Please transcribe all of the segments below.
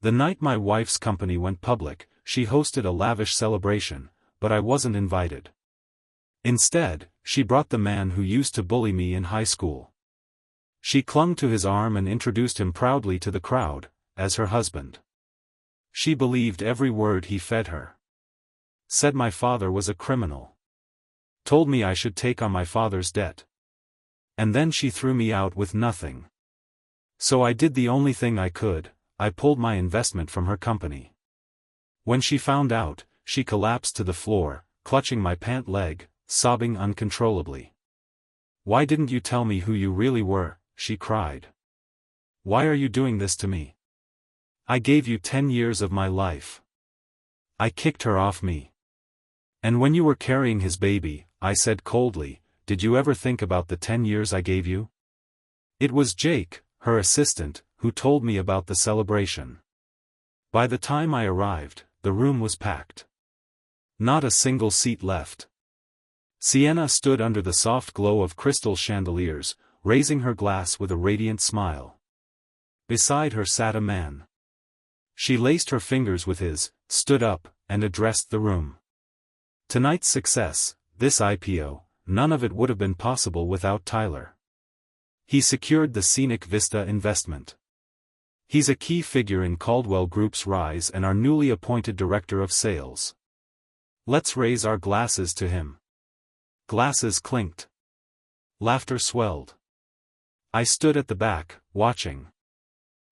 The night my wife's company went public, she hosted a lavish celebration, but I wasn't invited. Instead, she brought the man who used to bully me in high school. She clung to his arm and introduced him proudly to the crowd, as her husband. She believed every word he fed her. Said my father was a criminal. Told me I should take on my father's debt. And then she threw me out with nothing. So I did the only thing I could, I pulled my investment from her company. When she found out, she collapsed to the floor, clutching my pant leg, sobbing uncontrollably. "Why didn't you tell me who you really were?" she cried. "Why are you doing this to me? I gave you 10 years of my life." I kicked her off me. "And when you were carrying his baby," I said coldly, "did you ever think about the 10 years I gave you?" It was Jake, her assistant, who told me about the celebration. By the time I arrived, the room was packed. Not a single seat left. Sienna stood under the soft glow of crystal chandeliers, raising her glass with a radiant smile. Beside her sat a man. She laced her fingers with his, stood up, and addressed the room. Tonight's success, this IPO, none of it would have been possible without Tyler. He secured the Scenic Vista investment. He's a key figure in Caldwell Group's rise and our newly appointed director of sales. Let's raise our glasses to him. Glasses clinked. Laughter swelled. I stood at the back, watching.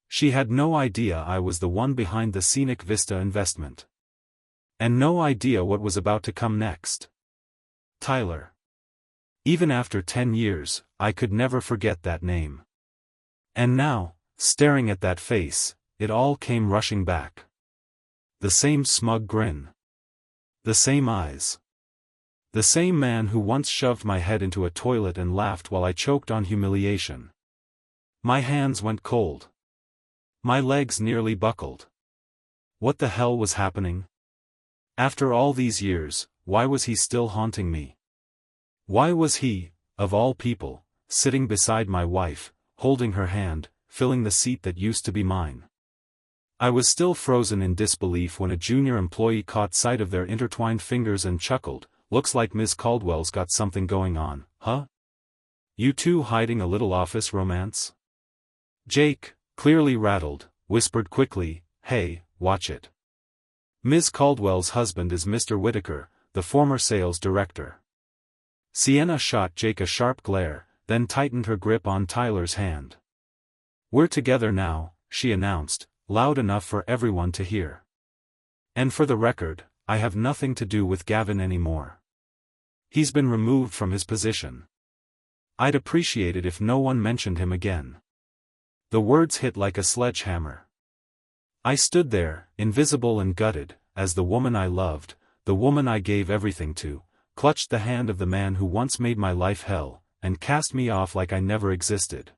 She had no idea I was the one behind the Scenic Vista investment. And no idea what was about to come next. Tyler. Even after 10 years, I could never forget that name. And now, staring at that face, it all came rushing back. The same smug grin. The same eyes. The same man who once shoved my head into a toilet and laughed while I choked on humiliation. My hands went cold. My legs nearly buckled. What the hell was happening? After all these years, why was he still haunting me? Why was he, of all people, sitting beside my wife, holding her hand, filling the seat that used to be mine? I was still frozen in disbelief when a junior employee caught sight of their intertwined fingers and chuckled, "Looks like Ms. Caldwell's got something going on, huh? You two hiding a little office romance?" Jake, clearly rattled, whispered quickly, "Hey, watch it. Ms. Caldwell's husband is Mr. Whitaker, the former sales director." Sienna shot Jake a sharp glare, then tightened her grip on Tyler's hand. "We're together now," she announced, loud enough for everyone to hear. "And for the record, I have nothing to do with Gavin anymore. He's been removed from his position. I'd appreciate it if no one mentioned him again." The words hit like a sledgehammer. I stood there, invisible and gutted, as the woman I loved, the woman I gave everything to, clutched the hand of the man who once made my life hell, and cast me off like I never existed.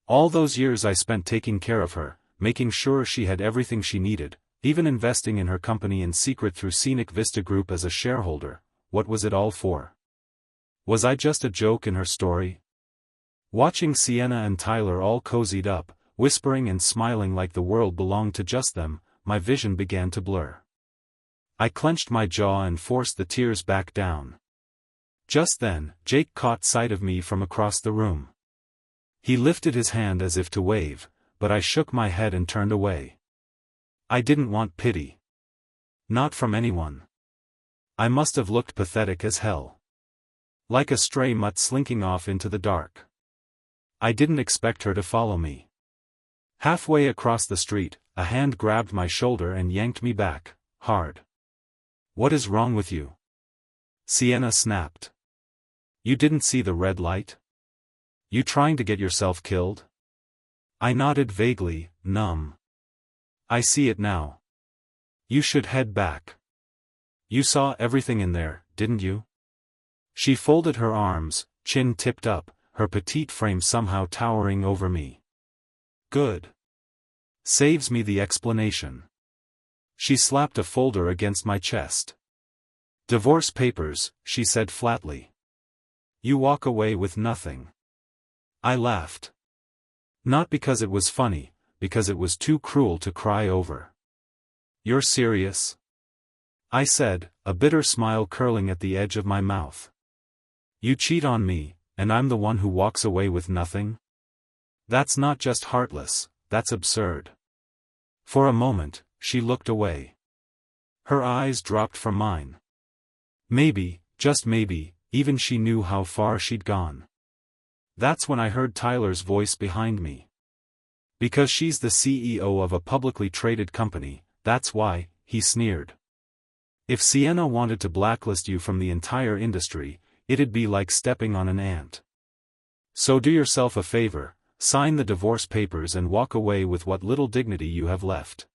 All those years I spent taking care of her, making sure she had everything she needed, even investing in her company in secret through Scenic Vista Group as a shareholder, what was it all for? Was I just a joke in her story? Watching Sienna and Tyler all cozied up, whispering and smiling like the world belonged to just them, my vision began to blur. I clenched my jaw and forced the tears back down. Just then, Jake caught sight of me from across the room. He lifted his hand as if to wave, but I shook my head and turned away. I didn't want pity. Not from anyone. I must have looked pathetic as hell. Like a stray mutt slinking off into the dark. I didn't expect her to follow me. Halfway across the street, a hand grabbed my shoulder and yanked me back, hard. "What is wrong with you?" Sienna snapped. "You didn't see the red light? You trying to get yourself killed?" I nodded vaguely, numb. "I see it now. You should head back. You saw everything in there, didn't you?" She folded her arms, chin tipped up, her petite frame somehow towering over me. "Good. Saves me the explanation." She slapped a folder against my chest. "Divorce papers," she said flatly. "You walk away with nothing." I laughed. Not because it was funny, because it was too cruel to cry over. "You're serious?" I said, a bitter smile curling at the edge of my mouth. "You cheat on me, and I'm the one who walks away with nothing? That's not just heartless, that's absurd." For a moment, she looked away. Her eyes dropped from mine. Maybe, just maybe, even she knew how far she'd gone. That's when I heard Tyler's voice behind me. "Because she's the CEO of a publicly traded company, that's why," he sneered. "If Sienna wanted to blacklist you from the entire industry, it'd be like stepping on an ant. So do yourself a favor, sign the divorce papers and walk away with what little dignity you have left."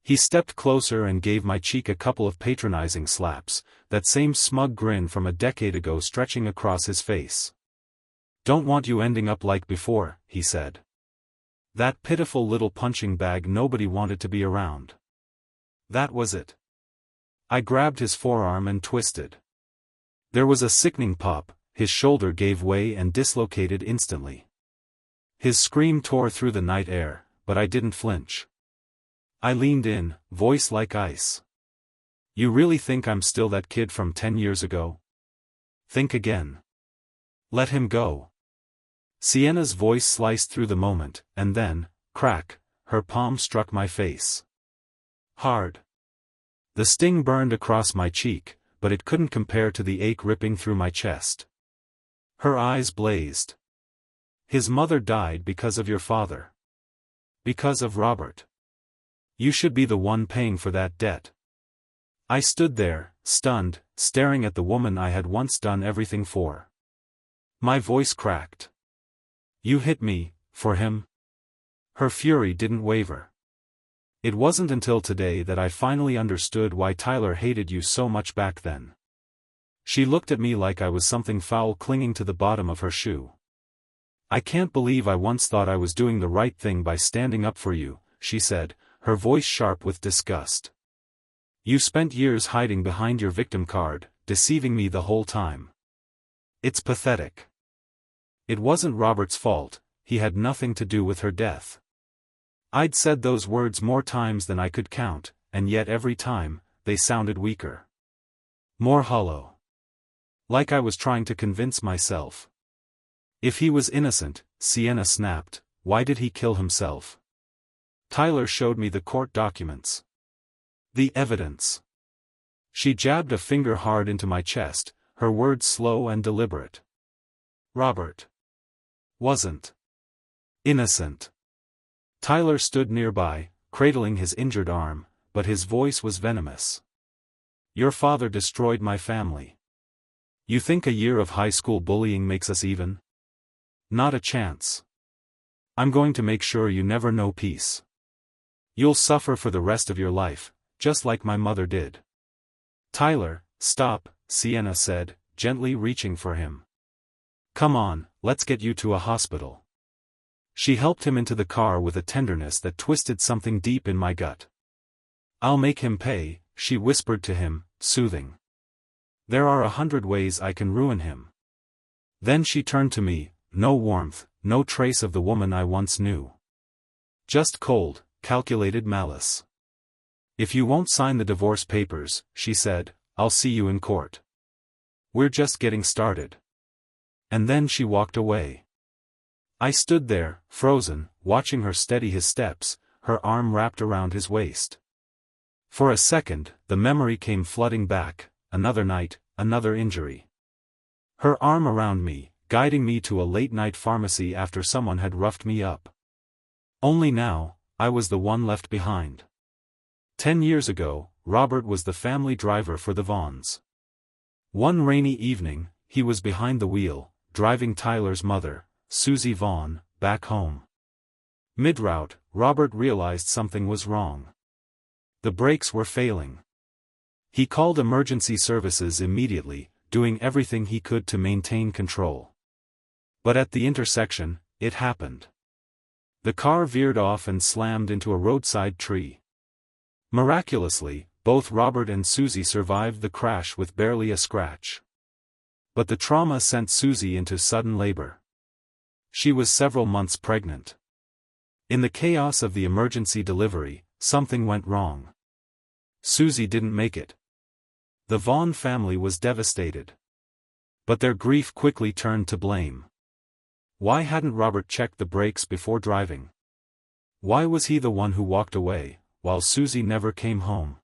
He stepped closer and gave my cheek a couple of patronizing slaps, that same smug grin from a decade ago stretching across his face. "Don't want you ending up like before," he said. "That pitiful little punching bag nobody wanted to be around." That was it. I grabbed his forearm and twisted. There was a sickening pop, his shoulder gave way and dislocated instantly. His scream tore through the night air, but I didn't flinch. I leaned in, voice like ice. "You really think I'm still that kid from 10 years ago? Think again. Let him go." Sienna's voice sliced through the moment, and then, crack, her palm struck my face. Hard. The sting burned across my cheek, but it couldn't compare to the ache ripping through my chest. Her eyes blazed. "His mother died because of your father. Because of Robert. You should be the one paying for that debt." I stood there, stunned, staring at the woman I had once done everything for. My voice cracked. "You hit me, for him?" Her fury didn't waver. "It wasn't until today that I finally understood why Tyler hated you so much back then." She looked at me like I was something foul clinging to the bottom of her shoe. "I can't believe I once thought I was doing the right thing by standing up for you," she said, her voice sharp with disgust. "You spent years hiding behind your victim card, deceiving me the whole time. It's pathetic. It wasn't Robert's fault, he had nothing to do with her death." I'd said those words more times than I could count, and yet every time, they sounded weaker. More hollow. Like I was trying to convince myself. "If he was innocent," Sienna snapped, "why did he kill himself?" Tyler showed me the court documents. The evidence. She jabbed a finger hard into my chest, her words slow and deliberate. "Robert wasn't innocent." Tyler stood nearby, cradling his injured arm, but his voice was venomous. "Your father destroyed my family. You think a year of high school bullying makes us even? Not a chance. I'm going to make sure you never know peace. You'll suffer for the rest of your life, just like my mother did." "Tyler, stop," Sienna said, gently reaching for him. "Come on, let's get you to a hospital." She helped him into the car with a tenderness that twisted something deep in my gut. "I'll make him pay," she whispered to him, soothing. "There are 100 ways I can ruin him." Then she turned to me, no warmth, no trace of the woman I once knew. Just cold, calculated malice. "If you won't sign the divorce papers," she said, "I'll see you in court. We're just getting started." And then she walked away. I stood there, frozen, watching her steady his steps, her arm wrapped around his waist. For a second, the memory came flooding back, another night, another injury. Her arm around me, guiding me to a late-night pharmacy after someone had roughed me up. Only now, I was the one left behind. 10 years ago, Robert was the family driver for the Vaughns. One rainy evening, he was behind the wheel, driving Tyler's mother, Susie Vaughn, back home. Mid-route, Robert realized something was wrong. The brakes were failing. He called emergency services immediately, doing everything he could to maintain control. But at the intersection, it happened. The car veered off and slammed into a roadside tree. Miraculously, both Robert and Susie survived the crash with barely a scratch. But the trauma sent Susie into sudden labor. She was several months pregnant. In the chaos of the emergency delivery, something went wrong. Susie didn't make it. The Vaughn family was devastated. But their grief quickly turned to blame. Why hadn't Robert checked the brakes before driving? Why was he the one who walked away, while Susie never came home?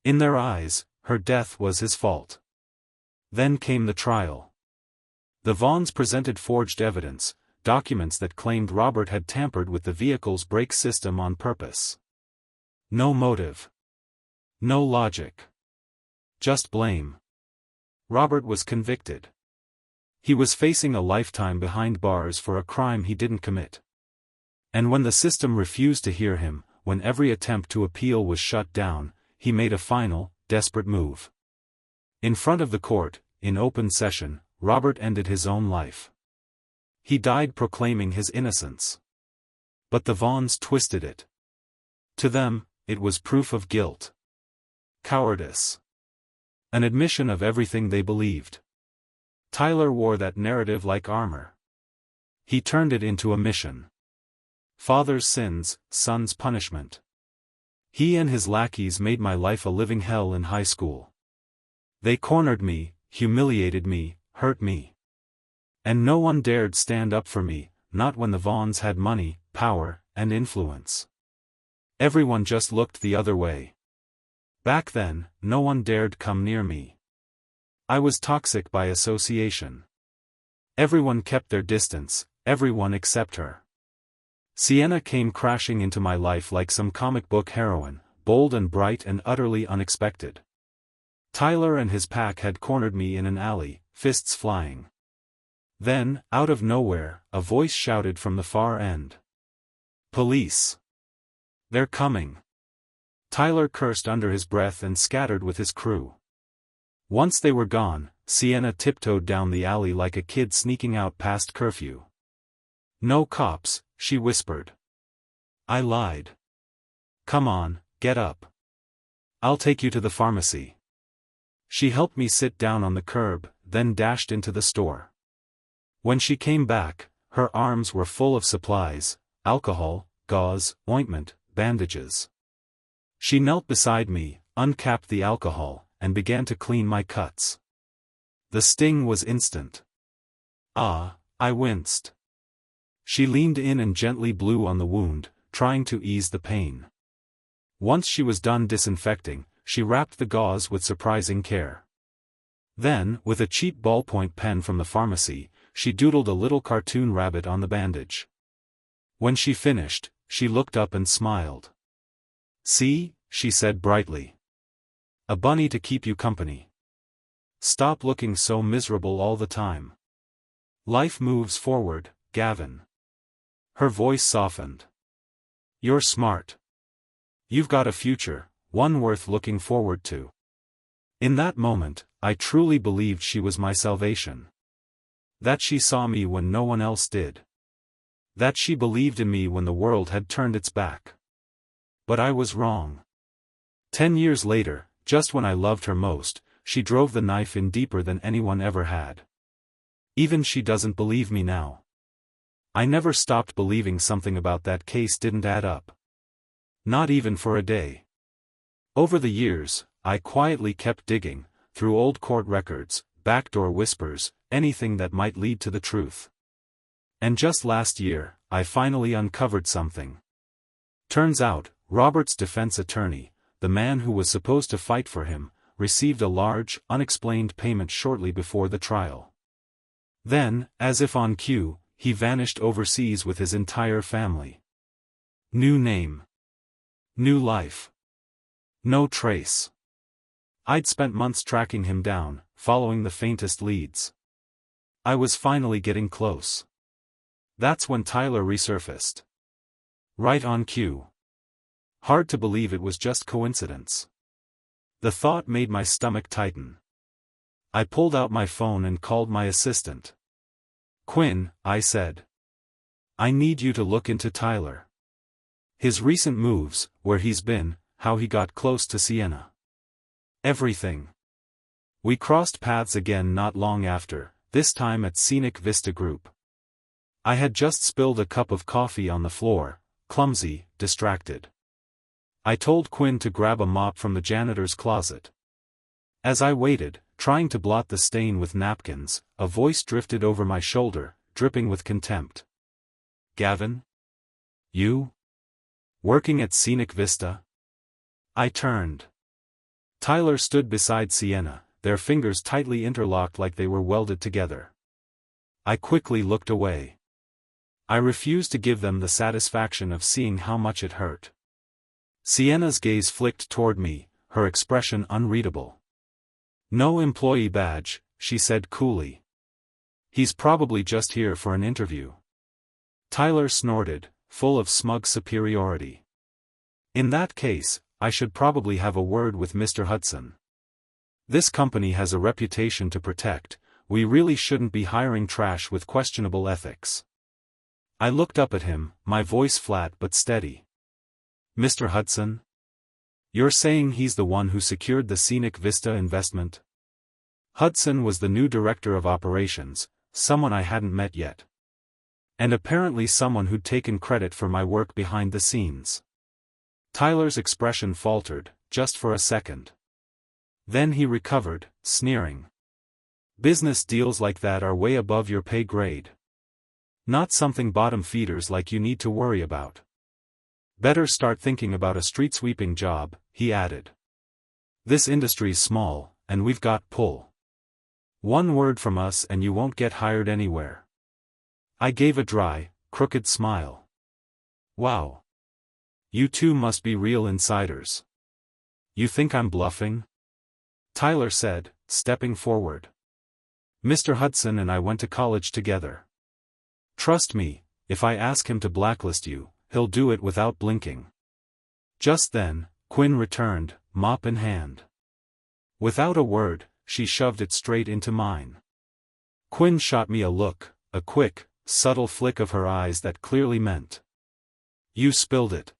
In their eyes, her death was his fault. Then came the trial. The Vaughns presented forged evidence, documents that claimed Robert had tampered with the vehicle's brake system on purpose. No motive. No logic. Just blame. Robert was convicted. He was facing a lifetime behind bars for a crime he didn't commit. And when the system refused to hear him, when every attempt to appeal was shut down, he made a final, desperate move. In front of the court, in open session, Robert ended his own life. He died proclaiming his innocence. But the Vaughns twisted it. To them, it was proof of guilt. Cowardice. An admission of everything they believed. Tyler wore that narrative like armor. He turned it into a mission. Father's sins, son's punishment. He and his lackeys made my life a living hell in high school. They cornered me, humiliated me, hurt me. And no one dared stand up for me, not when the Vaughns had money, power, and influence. Everyone just looked the other way. Back then, no one dared come near me. I was toxic by association. Everyone kept their distance, everyone except her. Sienna came crashing into my life like some comic book heroine, bold and bright and utterly unexpected. Tyler and his pack had cornered me in an alley, fists flying. Then, out of nowhere, a voice shouted from the far end. "Police! They're coming!" Tyler cursed under his breath and scattered with his crew. Once they were gone, Sienna tiptoed down the alley like a kid sneaking out past curfew. "No cops," she whispered. I lied. "Come on, get up. I'll take you to the pharmacy." She helped me sit down on the curb, then dashed into the store. When she came back, her arms were full of supplies: alcohol, gauze, ointment, bandages. She knelt beside me, uncapped the alcohol, and began to clean my cuts. The sting was instant. Ah, I winced. She leaned in and gently blew on the wound, trying to ease the pain. Once she was done disinfecting, she wrapped the gauze with surprising care. Then, with a cheap ballpoint pen from the pharmacy, she doodled a little cartoon rabbit on the bandage. When she finished, she looked up and smiled. "See," she said brightly. "A bunny to keep you company. Stop looking so miserable all the time. Life moves forward, Gavin." Her voice softened. "You're smart. You've got a future, one worth looking forward to." In that moment, I truly believed she was my salvation. That she saw me when no one else did. That she believed in me when the world had turned its back. But I was wrong. 10 years later, just when I loved her most, she drove the knife in deeper than anyone ever had. Even she doesn't believe me now. I never stopped believing something about that case didn't add up. Not even for a day. Over the years, I quietly kept digging, through old court records, backdoor whispers, anything that might lead to the truth. And just last year, I finally uncovered something. Turns out, Robert's defense attorney, the man who was supposed to fight for him, received a large, unexplained payment shortly before the trial. Then, as if on cue, he vanished overseas with his entire family. New name. New life. No trace. I'd spent months tracking him down, following the faintest leads. I was finally getting close. That's when Tyler resurfaced. Right on cue. Hard to believe it was just coincidence. The thought made my stomach tighten. I pulled out my phone and called my assistant. "Quinn," I said. "I need you to look into Tyler. His recent moves, where he's been, how he got close to Sienna. Everything." We crossed paths again not long after, this time at Scenic Vista Group. I had just spilled a cup of coffee on the floor, clumsy, distracted. I told Quinn to grab a mop from the janitor's closet. As I waited, trying to blot the stain with napkins, a voice drifted over my shoulder, dripping with contempt. "Gavin? You? Working at Scenic Vista?" I turned. Tyler stood beside Sienna, their fingers tightly interlocked like they were welded together. I quickly looked away. I refused to give them the satisfaction of seeing how much it hurt. Sienna's gaze flicked toward me, her expression unreadable. "No employee badge," she said coolly. "He's probably just here for an interview." Tyler snorted, full of smug superiority. "In that case, I should probably have a word with Mr. Hudson. This company has a reputation to protect. We really shouldn't be hiring trash with questionable ethics." I looked up at him, my voice flat but steady. "Mr. Hudson? You're saying he's the one who secured the Scenic Vista investment?" Hudson was the new director of operations, someone I hadn't met yet. And apparently someone who'd taken credit for my work behind the scenes. Tyler's expression faltered, just for a second. Then he recovered, sneering. "Business deals like that are way above your pay grade. Not something bottom feeders like you need to worry about. Better start thinking about a street sweeping job," he added. "This industry's small, and we've got pull. One word from us and you won't get hired anywhere." I gave a dry, crooked smile. "Wow. You two must be real insiders. You think I'm bluffing?" Tyler said, stepping forward. "Mr. Hudson and I went to college together. Trust me, if I ask him to blacklist you, he'll do it without blinking." Just then, Quinn returned, mop in hand. Without a word, she shoved it straight into mine. Quinn shot me a look, a quick, subtle flick of her eyes that clearly meant, "You spilled it.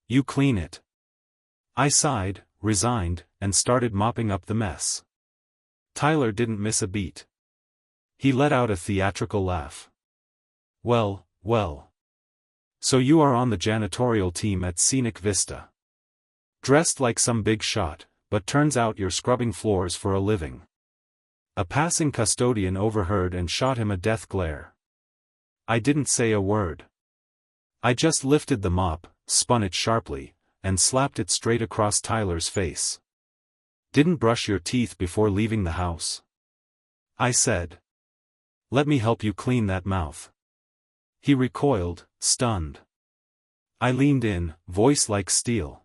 You clean it." I sighed, resigned, and started mopping up the mess. Tyler didn't miss a beat. He let out a theatrical laugh. Well. So you are on the janitorial team at Scenic Vista. Dressed like some big shot, but turns out you're scrubbing floors for a living." A passing custodian overheard and shot him a death glare. I didn't say a word. I just lifted the mop, spun it sharply, and slapped it straight across Tyler's face. "Didn't brush your teeth before leaving the house?" I said. "Let me help you clean that mouth." He recoiled, stunned. I leaned in, voice like steel.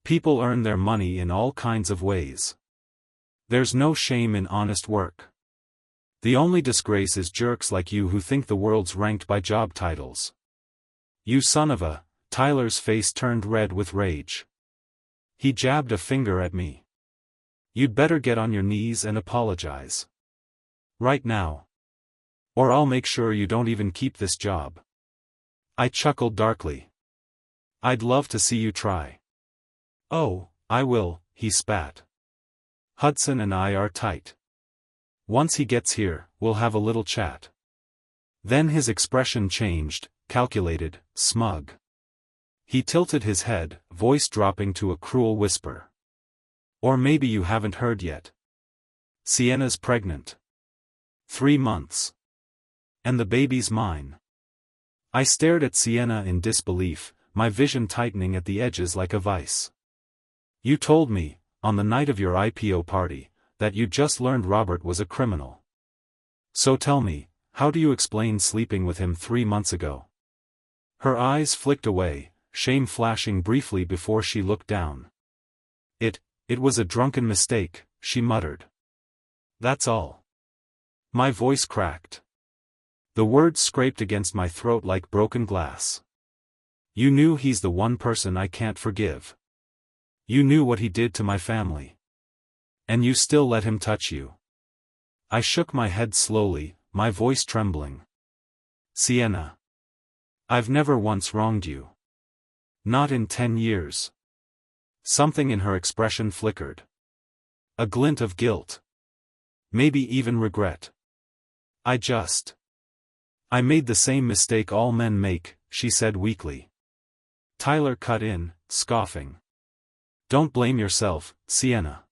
"People earn their money in all kinds of ways. There's no shame in honest work. The only disgrace is jerks like you who think the world's ranked by job titles. You son of a..." Tyler's face turned red with rage. He jabbed a finger at me. "You'd better get on your knees and apologize. Right now. Or I'll make sure you don't even keep this job." I chuckled darkly. "I'd love to see you try." "Oh, I will," he spat. "Hudson and I are tight. Once he gets here, we'll have a little chat." Then his expression changed, calculated, smug. He tilted his head, voice dropping to a cruel whisper. "Or maybe you haven't heard yet. Sienna's pregnant. 3 months. And the baby's mine." I stared at Sienna in disbelief, my vision tightening at the edges like a vice. "You told me, on the night of your IPO party, that you'd just learned Robert was a criminal. So tell me, how do you explain sleeping with him 3 months ago?" Her eyes flicked away, shame flashing briefly before she looked down. It was a drunken mistake," she muttered. "That's all." My voice cracked. The words scraped against my throat like broken glass. "You knew he's the one person I can't forgive. You knew what he did to my family. And you still let him touch you." I shook my head slowly, my voice trembling. "Sienna. I've never once wronged you. Not in 10 years. Something in her expression flickered. A glint of guilt. Maybe even regret. I made the same mistake all men make," she said weakly. Tyler cut in, scoffing. Don't blame yourself, Sienna.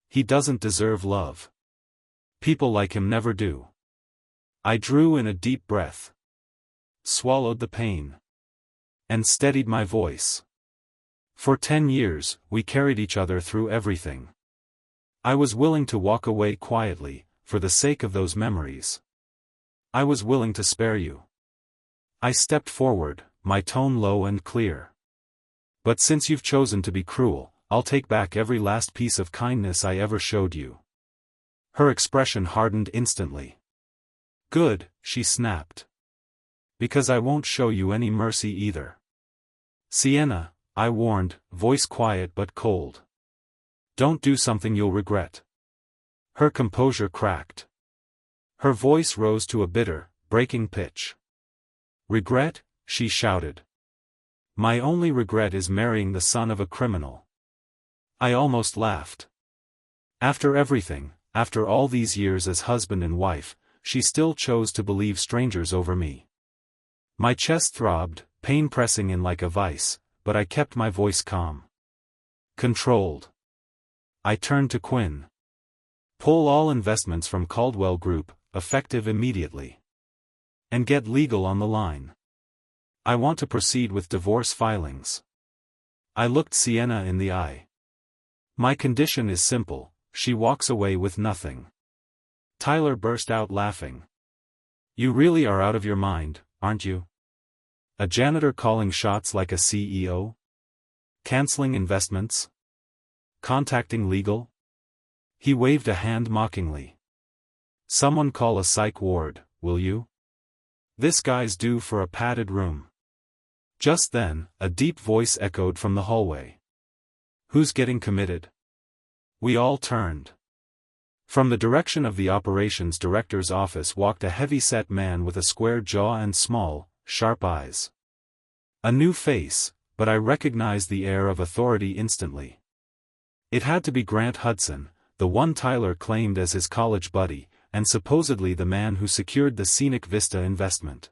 He doesn't deserve love. People like him never do. I drew in a deep breath, swallowed the pain, and steadied my voice. For 10 years, we carried each other through everything. I was willing to walk away quietly, for the sake of those memories. I was willing to spare you. I stepped forward, my tone low and clear. But since you've chosen to be cruel, I'll take back every last piece of kindness I ever showed you. Her expression hardened instantly. Good, she snapped. Because I won't show you any mercy either. Sienna, I warned, voice quiet but cold. Don't do something you'll regret. Her composure cracked. Her voice rose to a bitter, breaking pitch. Regret? She shouted. My only regret is marrying the son of a criminal. I almost laughed. After everything, after all these years as husband and wife, she still chose to believe strangers over me. My chest throbbed, pain pressing in like a vice, but I kept my voice calm. Controlled. I turned to Quinn. Pull all investments from Caldwell Group, effective immediately. And get legal on the line. I want to proceed with divorce filings. I looked Sienna in the eye. My condition is simple, she walks away with nothing. Tyler burst out laughing. You really are out of your mind, aren't you? A janitor calling shots like a CEO? Canceling investments? Contacting legal? He waved a hand mockingly. Someone call a psych ward, will you? This guy's due for a padded room. Just then, a deep voice echoed from the hallway. Who's getting committed? We all turned. From the direction of the operations director's office walked a heavy-set man with a square jaw and small, sharp eyes. A new face, but I recognized the air of authority instantly. It had to be Grant Hudson, the one Tyler claimed as his college buddy, and supposedly the man who secured the Scenic Vista investment.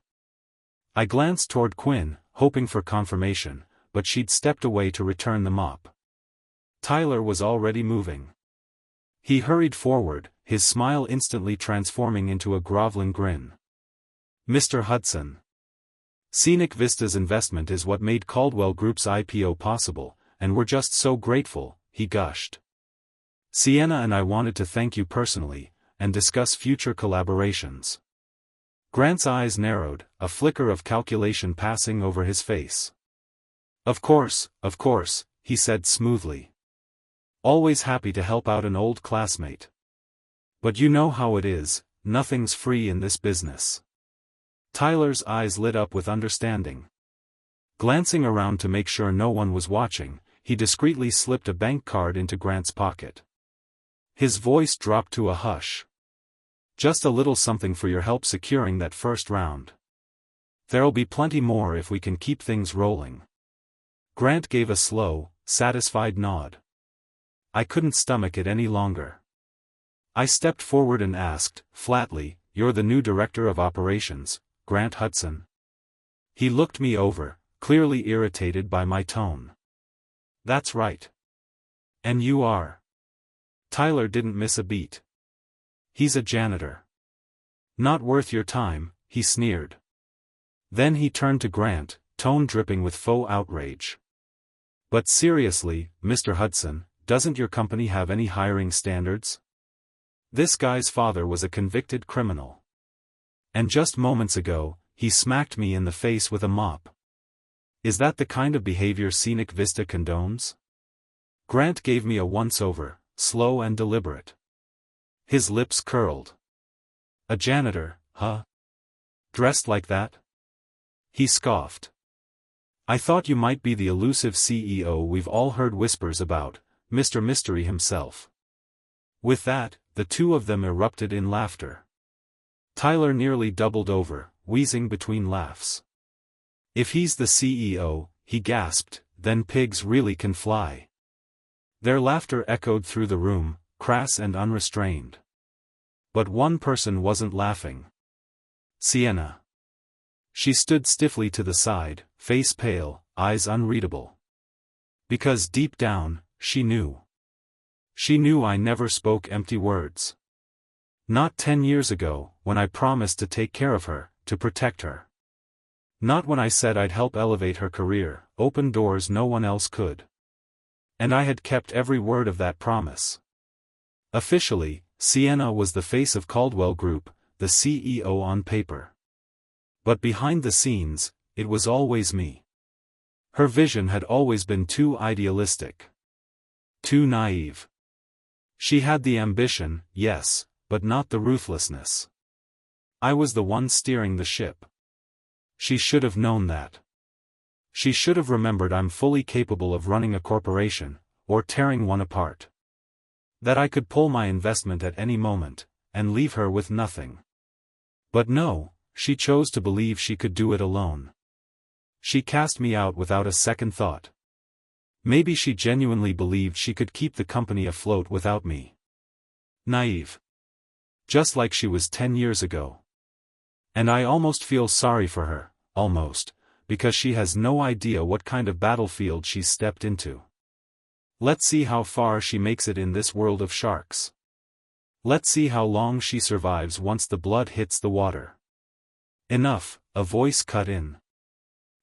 I glanced toward Quinn, hoping for confirmation, but she'd stepped away to return the mop. Tyler was already moving. He hurried forward, his smile instantly transforming into a groveling grin. Mr. Hudson. Scenic Vista's investment is what made Caldwell Group's IPO possible, and we're just so grateful, he gushed. Sienna and I wanted to thank you personally, and discuss future collaborations. Grant's eyes narrowed, a flicker of calculation passing over his face. Of course, he said smoothly. Always happy to help out an old classmate. But you know how it is, nothing's free in this business. Tyler's eyes lit up with understanding. Glancing around to make sure no one was watching, he discreetly slipped a bank card into Grant's pocket. His voice dropped to a hush. Just a little something for your help securing that first round. There'll be plenty more if we can keep things rolling. Grant gave a slow, satisfied nod. I couldn't stomach it any longer. I stepped forward and asked, flatly, You're the new director of operations, Grant Hudson? He looked me over, clearly irritated by my tone. That's right. And you are? Tyler didn't miss a beat. He's a janitor. Not worth your time, he sneered. Then he turned to Grant, tone dripping with faux outrage. But seriously, Mr. Hudson, doesn't your company have any hiring standards? This guy's father was a convicted criminal. And just moments ago, he smacked me in the face with a mop. Is that the kind of behavior Scenic Vista condones? Grant gave me a once-over, slow and deliberate. His lips curled. A janitor, huh? Dressed like that? He scoffed. I thought you might be the elusive CEO we've all heard whispers about, Mr. Mystery himself. With that, the two of them erupted in laughter. Tyler nearly doubled over, wheezing between laughs. If he's the CEO, he gasped, then pigs really can fly. Their laughter echoed through the room, crass and unrestrained. But one person wasn't laughing. Sienna. She stood stiffly to the side, face pale, eyes unreadable. Because deep down, she knew. She knew I never spoke empty words. Not 10 years ago, when I promised to take care of her, to protect her. Not when I said I'd help elevate her career, open doors no one else could. And I had kept every word of that promise. Officially, Sienna was the face of Caldwell Group, the CEO on paper. But behind the scenes, it was always me. Her vision had always been too idealistic. Too naive. She had the ambition, yes, but not the ruthlessness. I was the one steering the ship. She should have known that. She should have remembered I'm fully capable of running a corporation, or tearing one apart. That I could pull my investment at any moment, and leave her with nothing. But no, she chose to believe she could do it alone. She cast me out without a second thought. Maybe she genuinely believed she could keep the company afloat without me. Naive. Just like she was 10 years ago. And I almost feel sorry for her, almost, because she has no idea what kind of battlefield she's stepped into. Let's see how far she makes it in this world of sharks. Let's see how long she survives once the blood hits the water. Enough, a voice cut in.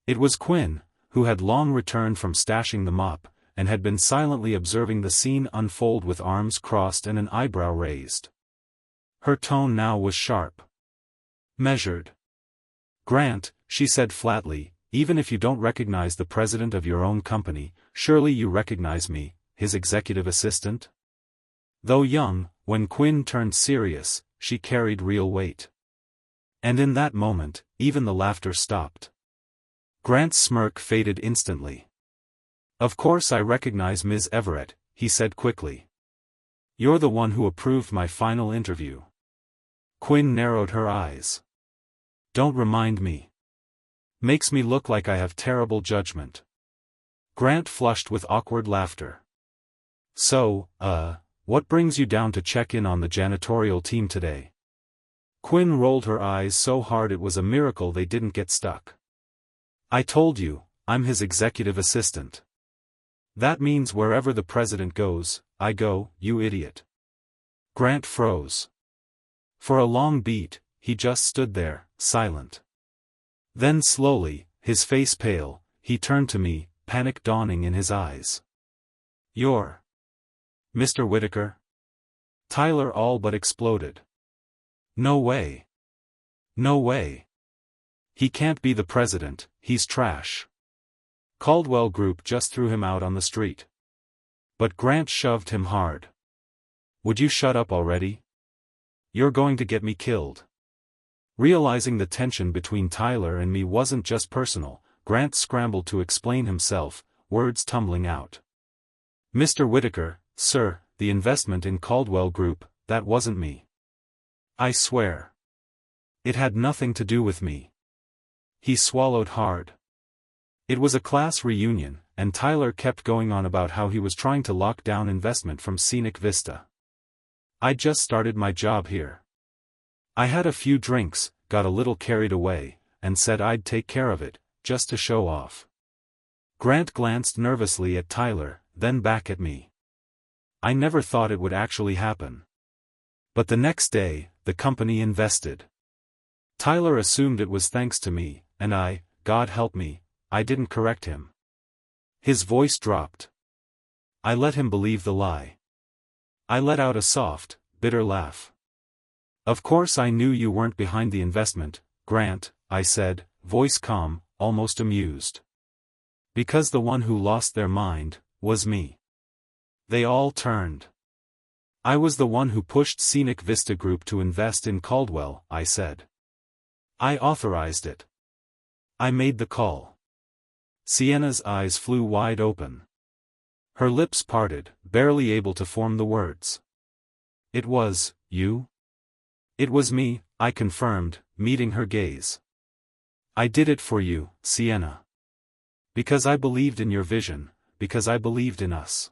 It was Quinn, who had long returned from stashing the mop, and had been silently observing the scene unfold with arms crossed and an eyebrow raised. Her tone now was sharp. Measured. "Grant," she said flatly, "even if you don't recognize the president of your own company, surely you recognize me, his executive assistant?" Though young, when Quinn turned serious, she carried real weight. And in that moment, even the laughter stopped. Grant's smirk faded instantly. "Of course I recognize Ms. Everett," he said quickly. "You're the one who approved my final interview." Quinn narrowed her eyes. "Don't remind me. Makes me look like I have terrible judgment." Grant flushed with awkward laughter. "So, what brings you down to check in on the janitorial team today?" Quinn rolled her eyes so hard it was a miracle they didn't get stuck. "I told you, I'm his executive assistant. That means wherever the president goes, I go, you idiot." Grant froze. For a long beat, he just stood there, silent. Then slowly, his face pale, he turned to me, panic dawning in his eyes. "You're Mr. Whitaker?" Tyler all but exploded. "No way. No way. He can't be the president, he's trash. Caldwell Group just threw him out on the street." But Grant shoved him hard. "Would you shut up already? You're going to get me killed." Realizing the tension between Tyler and me wasn't just personal, Grant scrambled to explain himself, words tumbling out. "Mr. Whitaker, sir, the investment in Caldwell Group, that wasn't me. I swear. It had nothing to do with me." He swallowed hard. It was a class reunion, and Tyler kept going on about how he was trying to lock down investment from Scenic Vista. "I just started my job here. I had a few drinks, got a little carried away, and said I'd take care of it, just to show off." Grant glanced nervously at Tyler, then back at me. "I never thought it would actually happen. But the next day, the company invested. Tyler assumed it was thanks to me, and God help me, I didn't correct him." His voice dropped. "I let him believe the lie. I let out a soft, bitter laugh. 'Of course I knew you weren't behind the investment, Grant,' I said, voice calm, almost amused. 'Because the one who lost their mind, was me.' They all turned. 'I was the one who pushed Scenic Vista Group to invest in Caldwell,' I said. 'I authorized it. I made the call.'" Sienna's eyes flew wide open. Her lips parted, barely able to form the words. "It was, you?" "It was me," I confirmed, meeting her gaze. "I did it for you, Sienna. Because I believed in your vision, because I believed in us."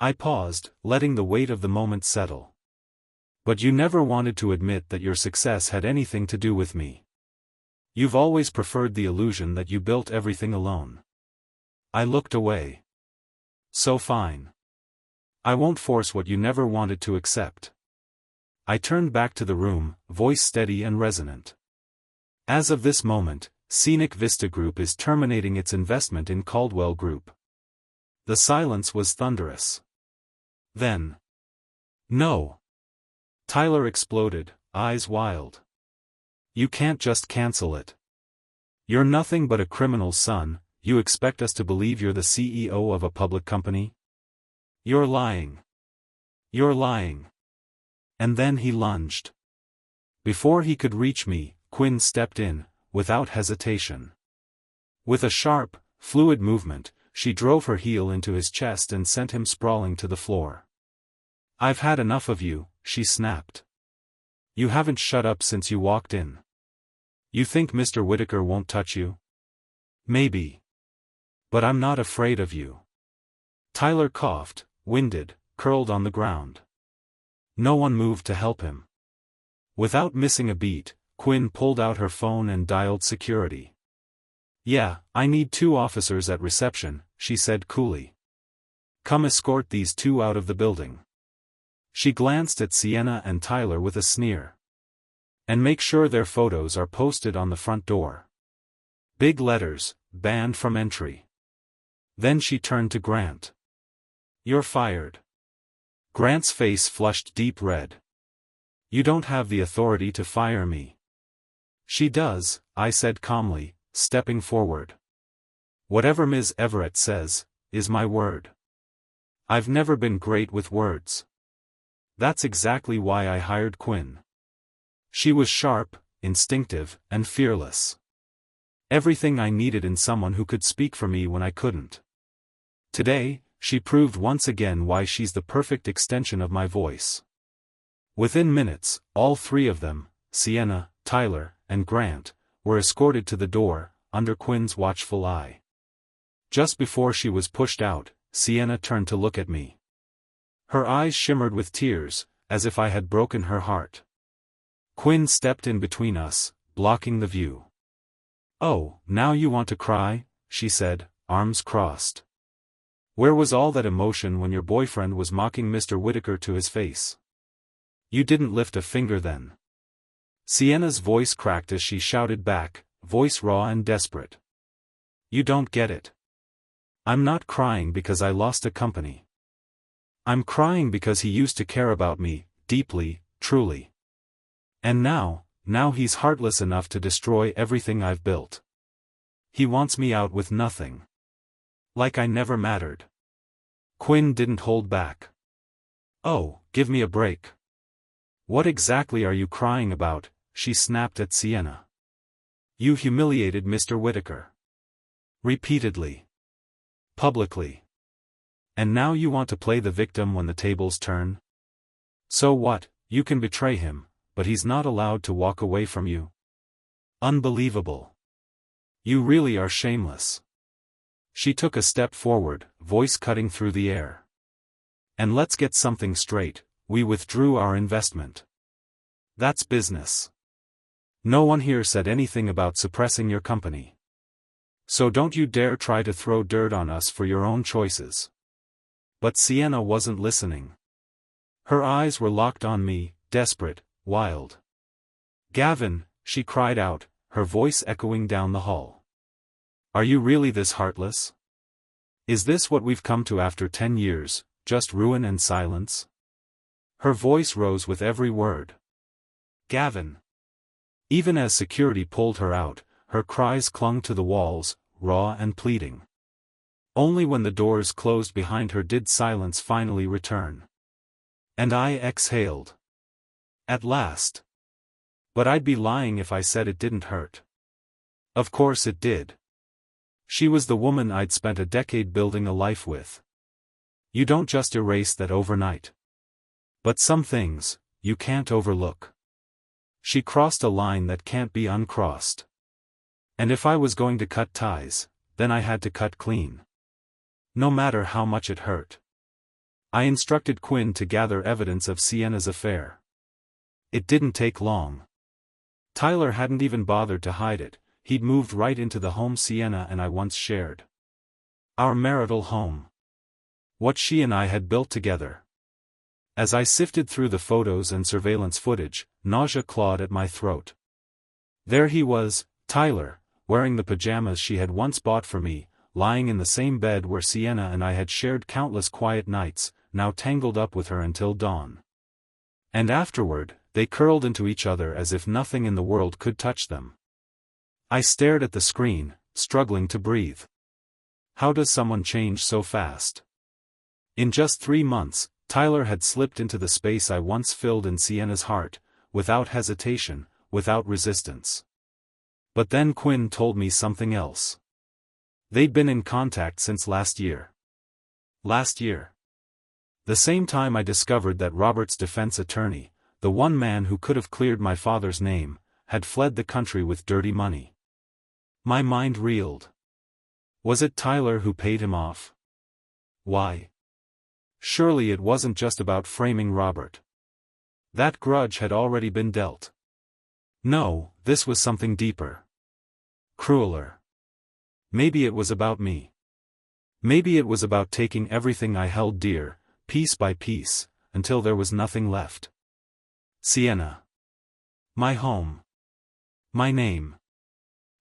I paused, letting the weight of the moment settle. "But you never wanted to admit that your success had anything to do with me. You've always preferred the illusion that you built everything alone." I looked away. So fine. I won't force what you never wanted to accept. I turned back to the room, voice steady and resonant. As of this moment, Scenic Vista Group is terminating its investment in Caldwell Group. The silence was thunderous. Then. No. Tyler exploded, eyes wild. You can't just cancel it. You're nothing but a criminal's son. You expect us to believe you're the CEO of a public company? You're lying. You're lying. And then he lunged. Before he could reach me, Quinn stepped in, without hesitation. With a sharp, fluid movement, she drove her heel into his chest and sent him sprawling to the floor. I've had enough of you, she snapped. You haven't shut up since you walked in. You think Mr. Whitaker won't touch you? Maybe. But I'm not afraid of you. Tyler coughed, winded, curled on the ground. No one moved to help him. Without missing a beat, Quinn pulled out her phone and dialed security. Yeah, I need 2 officers at reception, she said coolly. Come escort these 2 out of the building. She glanced at Sienna and Tyler with a sneer. And make sure their photos are posted on the front door. Big letters, banned from entry. Then she turned to Grant. You're fired. Grant's face flushed deep red. You don't have the authority to fire me. She does, I said calmly, stepping forward. Whatever Ms. Everett says, is my word. I've never been great with words. That's exactly why I hired Quinn. She was sharp, instinctive, and fearless. Everything I needed in someone who could speak for me when I couldn't. Today, she proved once again why she's the perfect extension of my voice. Within minutes, all 3 of them, Sienna, Tyler, and Grant, were escorted to the door, under Quinn's watchful eye. Just before she was pushed out, Sienna turned to look at me. Her eyes shimmered with tears, as if I had broken her heart. Quinn stepped in between us, blocking the view. Oh, now you want to cry? She said, arms crossed. Where was all that emotion when your boyfriend was mocking Mr. Whitaker to his face? You didn't lift a finger then. Sienna's voice cracked as she shouted back, voice raw and desperate. You don't get it. I'm not crying because I lost a company. I'm crying because he used to care about me, deeply, truly. And now he's heartless enough to destroy everything I've built. He wants me out with nothing. Like I never mattered. Quinn didn't hold back. Oh, give me a break. What exactly are you crying about? She snapped at Sienna. You humiliated Mr. Whitaker. Repeatedly. Publicly. And now you want to play the victim when the tables turn? So what, you can betray him, but he's not allowed to walk away from you. Unbelievable. You really are shameless. She took a step forward, voice cutting through the air. And let's get something straight, we withdrew our investment. That's business. No one here said anything about suppressing your company. So don't you dare try to throw dirt on us for your own choices. But Sienna wasn't listening. Her eyes were locked on me, desperate, wild. Gavin, she cried out, her voice echoing down the hall. Are you really this heartless? Is this what we've come to after 10 years, just ruin and silence? Her voice rose with every word. Gavin. Even as security pulled her out, her cries clung to the walls, raw and pleading. Only when the doors closed behind her did silence finally return. And I exhaled. At last. But I'd be lying if I said it didn't hurt. Of course it did. She was the woman I'd spent a decade building a life with. You don't just erase that overnight. But some things, you can't overlook. She crossed a line that can't be uncrossed. And if I was going to cut ties, then I had to cut clean. No matter how much it hurt. I instructed Quinn to gather evidence of Sienna's affair. It didn't take long. Tyler hadn't even bothered to hide it, he'd moved right into the home Sienna and I once shared. Our marital home. What she and I had built together. As I sifted through the photos and surveillance footage, nausea clawed at my throat. There he was, Tyler, wearing the pajamas she had once bought for me, lying in the same bed where Sienna and I had shared countless quiet nights, now tangled up with her until dawn. And afterward, they curled into each other as if nothing in the world could touch them. I stared at the screen, struggling to breathe. How does someone change so fast? In just 3 months, Tyler had slipped into the space I once filled in Sienna's heart, without hesitation, without resistance. But then Quinn told me something else. They'd been in contact since last year. Last year. The same time I discovered that Robert's defense attorney, the one man who could have cleared my father's name, had fled the country with dirty money. My mind reeled. Was it Tyler who paid him off? Why? Surely it wasn't just about framing Robert. That grudge had already been dealt. No, this was something deeper. Crueler. Maybe it was about me. Maybe it was about taking everything I held dear, piece by piece, until there was nothing left. Sienna. My home. My name.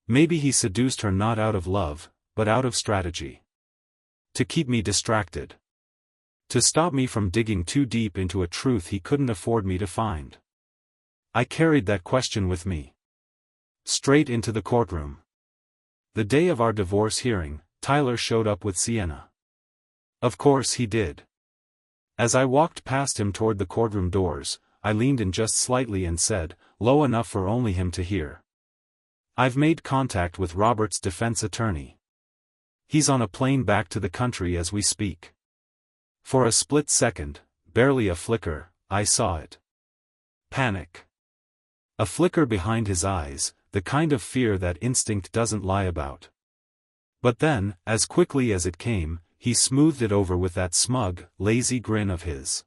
Maybe he seduced her not out of love, but out of strategy. To keep me distracted. To stop me from digging too deep into a truth he couldn't afford me to find. I carried that question with me. Straight into the courtroom. The day of our divorce hearing, Tyler showed up with Sienna. Of course he did. As I walked past him toward the courtroom doors, I leaned in just slightly and said, low enough for only him to hear. I've made contact with Robert's defense attorney. He's on a plane back to the country as we speak. For a split second, barely a flicker, I saw it. Panic. A flicker behind his eyes, the kind of fear that instinct doesn't lie about. But then, as quickly as it came, he smoothed it over with that smug, lazy grin of his.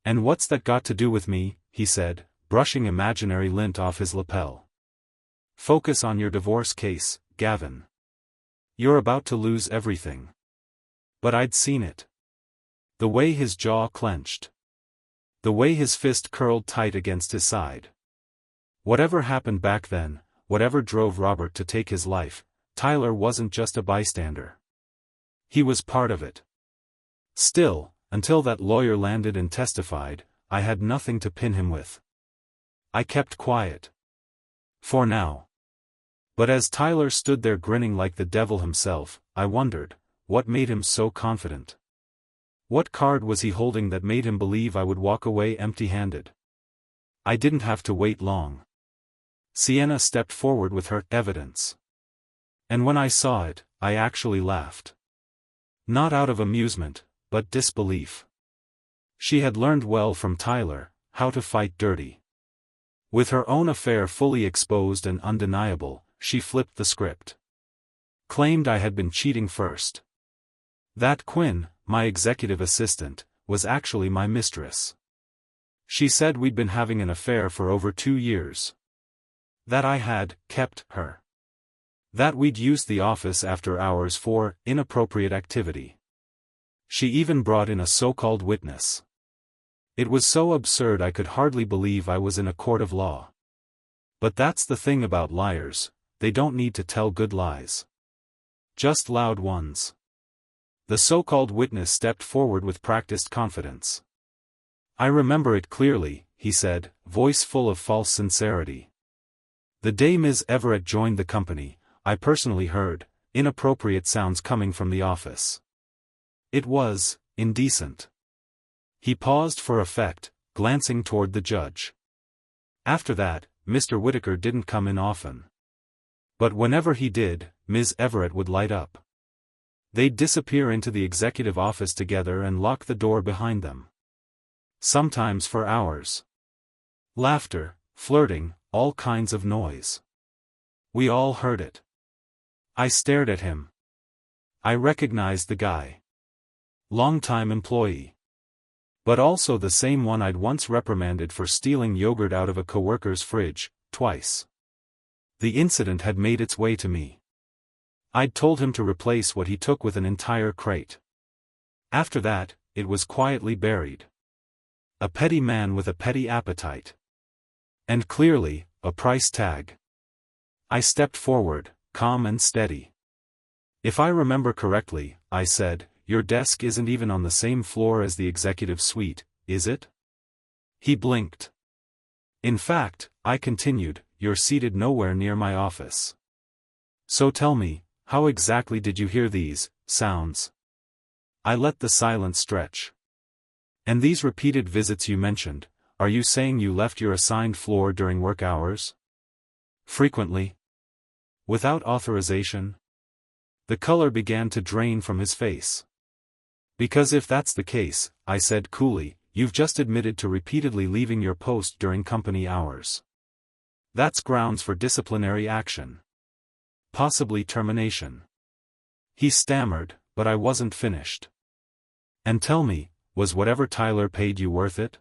And what's that got to do with me, he said, brushing imaginary lint off his lapel. Focus on your divorce case, Gavin. You're about to lose everything. But I'd seen it. The way his jaw clenched. The way his fist curled tight against his side. Whatever happened back then, whatever drove Robert to take his life, Tyler wasn't just a bystander. He was part of it. Still, until that lawyer landed and testified, I had nothing to pin him with. I kept quiet. For now. But as Tyler stood there grinning like the devil himself, I wondered, what made him so confident? What card was he holding that made him believe I would walk away empty-handed? I didn't have to wait long. Sienna stepped forward with her evidence. And when I saw it, I actually laughed. Not out of amusement, but disbelief. She had learned well from Tyler, how to fight dirty. With her own affair fully exposed and undeniable, she flipped the script. Claimed I had been cheating first. That Quinn, my executive assistant, was actually my mistress. She said we'd been having an affair for over 2 years. That I had kept her. That we'd used the office after hours for inappropriate activity. She even brought in a so-called witness. It was so absurd I could hardly believe I was in a court of law. But that's the thing about liars, they don't need to tell good lies. Just loud ones. The so-called witness stepped forward with practiced confidence. I remember it clearly, he said, voice full of false sincerity. The day Ms. Everett joined the company, I personally heard inappropriate sounds coming from the office. It was indecent. He paused for effect, glancing toward the judge. After that, Mr. Whitaker didn't come in often. But whenever he did, Ms. Everett would light up. They'd disappear into the executive office together and lock the door behind them. Sometimes for hours. Laughter, flirting, all kinds of noise. We all heard it. I stared at him. I recognized the guy. Longtime employee. But also the same one I'd once reprimanded for stealing yogurt out of a coworker's fridge, twice. The incident had made its way to me. I'd told him to replace what he took with an entire crate. After that, it was quietly buried. A petty man with a petty appetite. And clearly, a price tag. I stepped forward, calm and steady. If I remember correctly, I said, your desk isn't even on the same floor as the executive suite, is it? He blinked. In fact, I continued, you're seated nowhere near my office. So tell me, how exactly did you hear these sounds? I let the silence stretch. And these repeated visits you mentioned, are you saying you left your assigned floor during work hours? Frequently. Without authorization? The color began to drain from his face. Because if that's the case, I said coolly, you've just admitted to repeatedly leaving your post during company hours. That's grounds for disciplinary action. Possibly termination. He stammered, but I wasn't finished. And tell me, was whatever Tyler paid you worth it?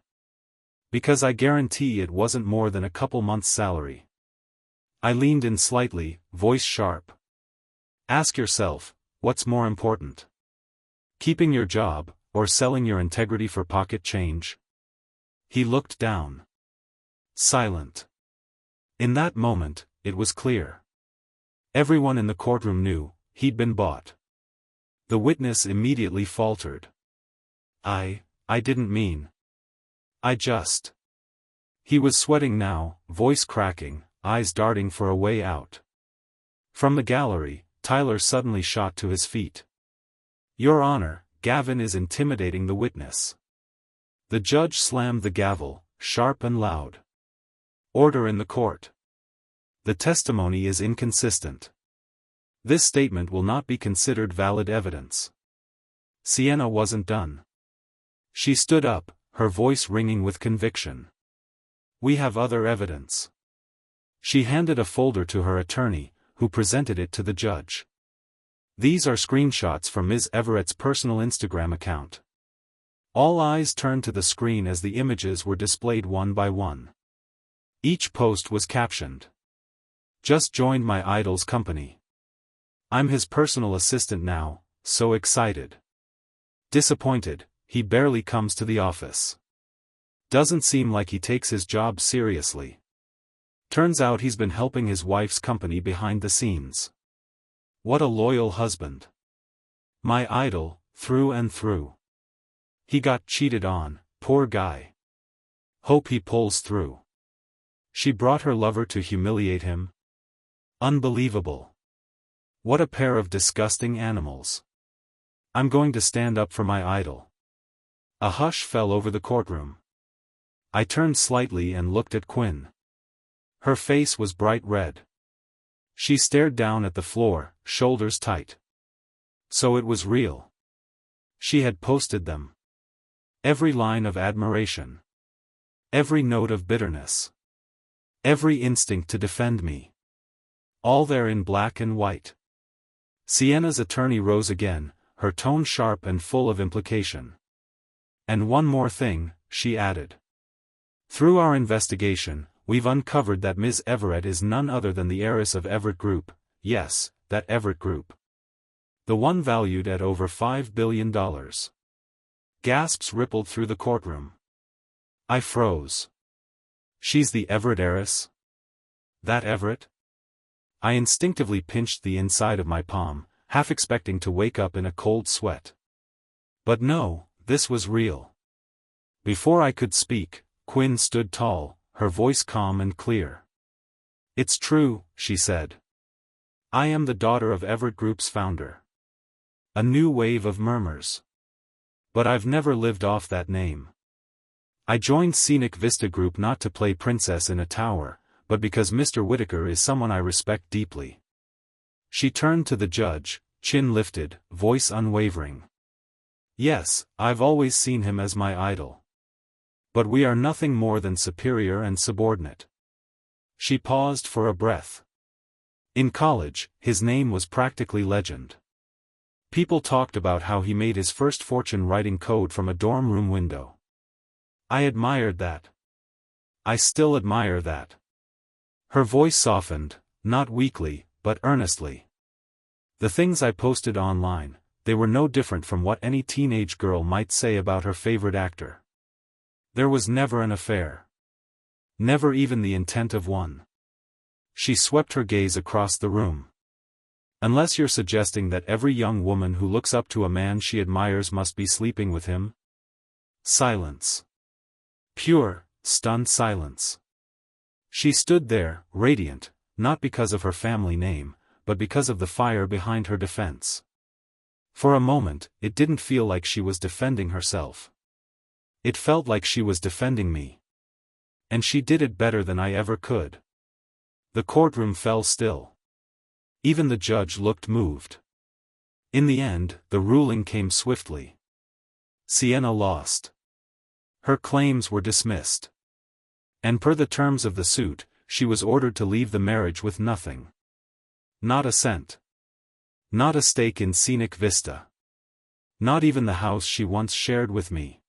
Because I guarantee it wasn't more than a couple months' salary. I leaned in slightly, voice sharp. Ask yourself, what's more important? Keeping your job, or selling your integrity for pocket change? He looked down. Silent. In that moment, it was clear. Everyone in the courtroom knew, he'd been bought. The witness immediately faltered. I didn't mean. I just. He was sweating now, voice cracking, eyes darting for a way out. From the gallery, Tyler suddenly shot to his feet. Your Honor, Gavin is intimidating the witness. The judge slammed the gavel, sharp and loud. Order in the court. The testimony is inconsistent. This statement will not be considered valid evidence. Sienna wasn't done. She stood up, her voice ringing with conviction. We have other evidence. She handed a folder to her attorney, who presented it to the judge. These are screenshots from Ms. Everett's personal Instagram account. All eyes turned to the screen as the images were displayed one by one. Each post was captioned. Just joined my idol's company. I'm his personal assistant now, so excited. Disappointed, he barely comes to the office. Doesn't seem like he takes his job seriously. Turns out he's been helping his wife's company behind the scenes. What a loyal husband. My idol, through and through. He got cheated on, poor guy. Hope he pulls through. She brought her lover to humiliate him. Unbelievable. What a pair of disgusting animals. I'm going to stand up for my idol. A hush fell over the courtroom. I turned slightly and looked at Quinn. Her face was bright red. She stared down at the floor, shoulders tight. So it was real. She had posted them. Every line of admiration. Every note of bitterness. Every instinct to defend me. All there in black and white. Sienna's attorney rose again, her tone sharp and full of implication. And one more thing, she added. Through our investigation, we've uncovered that Ms. Everett is none other than the heiress of Everett Group, yes, that Everett Group. The one valued at over $5 billion. Gasps rippled through the courtroom. I froze. She's the Everett heiress? That Everett? I instinctively pinched the inside of my palm, half expecting to wake up in a cold sweat. But no, this was real. Before I could speak, Quinn stood tall, her voice calm and clear. It's true, she said. I am the daughter of Everett Group's founder. A new wave of murmurs. But I've never lived off that name. I joined Scenic Vista Group not to play princess in a tower, but because Mr. Whitaker is someone I respect deeply. She turned to the judge, chin lifted, voice unwavering. Yes, I've always seen him as my idol. But we are nothing more than superior and subordinate. She paused for a breath. In college, his name was practically legend. People talked about how he made his first fortune writing code from a dorm room window. I admired that. I still admire that. Her voice softened, not weakly, but earnestly. The things I posted online, they were no different from what any teenage girl might say about her favorite actor. There was never an affair. Never even the intent of one. She swept her gaze across the room. Unless you're suggesting that every young woman who looks up to a man she admires must be sleeping with him? Silence. Pure, stunned silence. She stood there, radiant, not because of her family name, but because of the fire behind her defense. For a moment, it didn't feel like she was defending herself. It felt like she was defending me. And she did it better than I ever could. The courtroom fell still. Even the judge looked moved. In the end, the ruling came swiftly. Sienna lost. Her claims were dismissed. And per the terms of the suit, she was ordered to leave the marriage with nothing. Not a cent. Not a stake in Scenic Vista. Not even the house she once shared with me.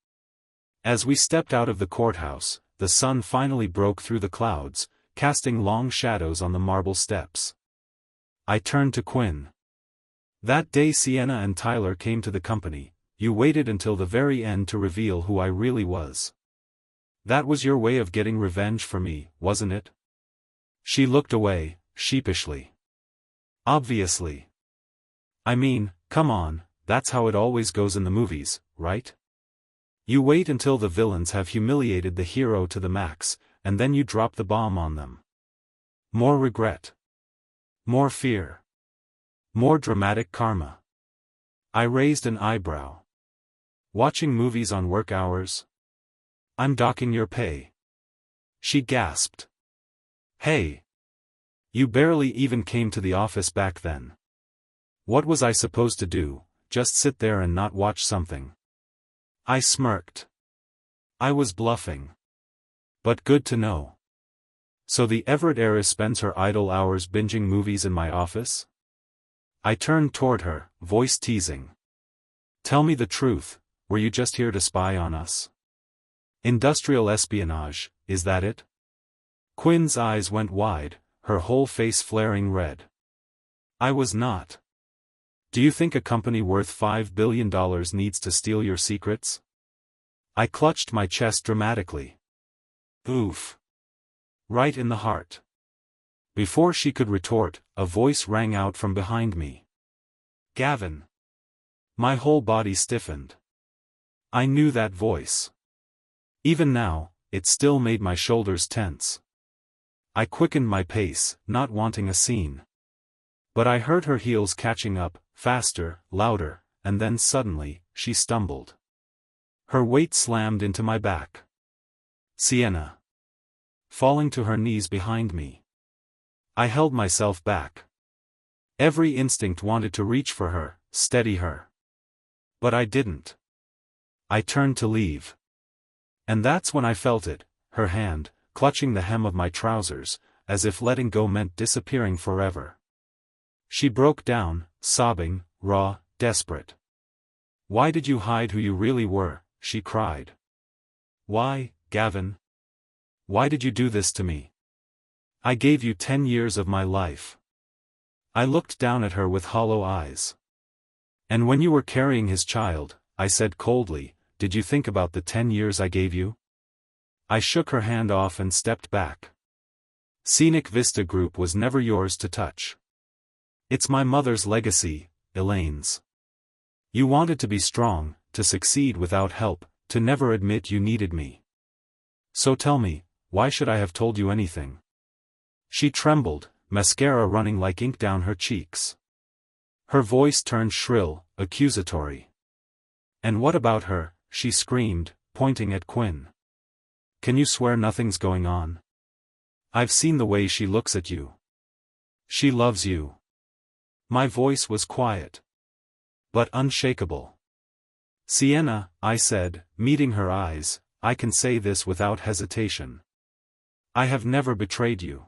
As we stepped out of the courthouse, the sun finally broke through the clouds, casting long shadows on the marble steps. I turned to Quinn. That day Sienna and Tyler came to the company, you waited until the very end to reveal who I really was. That was your way of getting revenge for me, wasn't it? She looked away, sheepishly. Obviously. I mean, come on, that's how it always goes in the movies, right? You wait until the villains have humiliated the hero to the max, and then you drop the bomb on them. More regret. More fear. More dramatic karma. I raised an eyebrow. Watching movies on work hours? I'm docking your pay. She gasped. Hey! You barely even came to the office back then. What was I supposed to do, just sit there and not watch something? I smirked. I was bluffing. But good to know. So the Everett heiress spends her idle hours binging movies in my office? I turned toward her, voice teasing. Tell me the truth, were you just here to spy on us? Industrial espionage, is that it? Quinn's eyes went wide, her whole face flaring red. I was not. Do you think a company worth $5 billion needs to steal your secrets? I clutched my chest dramatically. Oof. Right in the heart. Before she could retort, a voice rang out from behind me. Gavin. My whole body stiffened. I knew that voice. Even now, it still made my shoulders tense. I quickened my pace, not wanting a scene. But I heard her heels catching up, faster, louder, and then suddenly, she stumbled. Her weight slammed into my back. Sienna. Falling to her knees behind me. I held myself back. Every instinct wanted to reach for her, steady her. But I didn't. I turned to leave. And that's when I felt it, her hand, clutching the hem of my trousers, as if letting go meant disappearing forever. She broke down, sobbing, raw, desperate. Why did you hide who you really were? She cried. Why, Gavin? Why did you do this to me? I gave you 10 years of my life. I looked down at her with hollow eyes. And when you were carrying his child, I said coldly, did you think about the 10 years I gave you? I shook her hand off and stepped back. Scenic Vista Group was never yours to touch. It's my mother's legacy, Elaine's. You wanted to be strong, to succeed without help, to never admit you needed me. So tell me, why should I have told you anything? She trembled, mascara running like ink down her cheeks. Her voice turned shrill, accusatory. And what about her? She screamed, pointing at Quinn. Can you swear nothing's going on? I've seen the way she looks at you. She loves you. My voice was quiet. But unshakable. Sienna, I said, meeting her eyes, I can say this without hesitation. I have never betrayed you.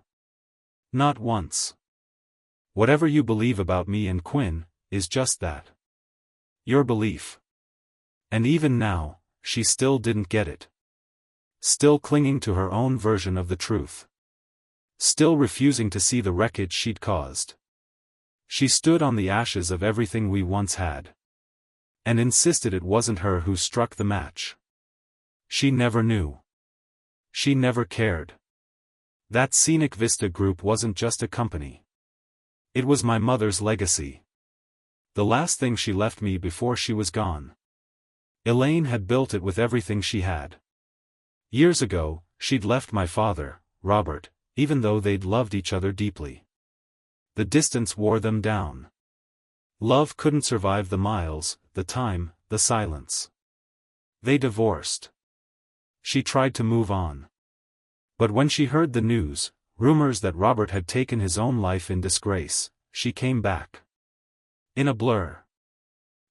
Not once. Whatever you believe about me and Quinn, is just that. Your belief. And even now, she still didn't get it. Still clinging to her own version of the truth. Still refusing to see the wreckage she'd caused. She stood on the ashes of everything we once had. And insisted it wasn't her who struck the match. She never knew. She never cared. That Scenic Vista Group wasn't just a company. It was my mother's legacy. The last thing she left me before she was gone. Elaine had built it with everything she had. Years ago, she'd left my father, Robert, even though they'd loved each other deeply. The distance wore them down. Love couldn't survive the miles, the time, the silence. They divorced. She tried to move on. But when she heard the news, rumors that Robert had taken his own life in disgrace, she came back. In a blur.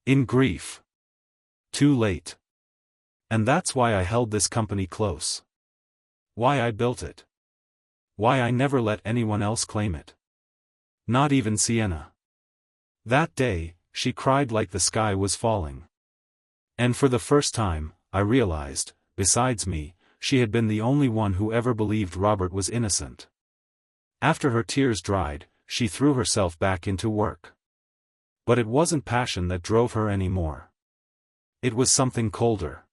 In grief. Too late. And that's why I held this company close. Why I built it. Why I never let anyone else claim it. Not even Sienna. That day, she cried like the sky was falling. And for the first time, I realized, besides me, she had been the only one who ever believed Robert was innocent. After her tears dried, she threw herself back into work. But it wasn't passion that drove her anymore. It was something colder.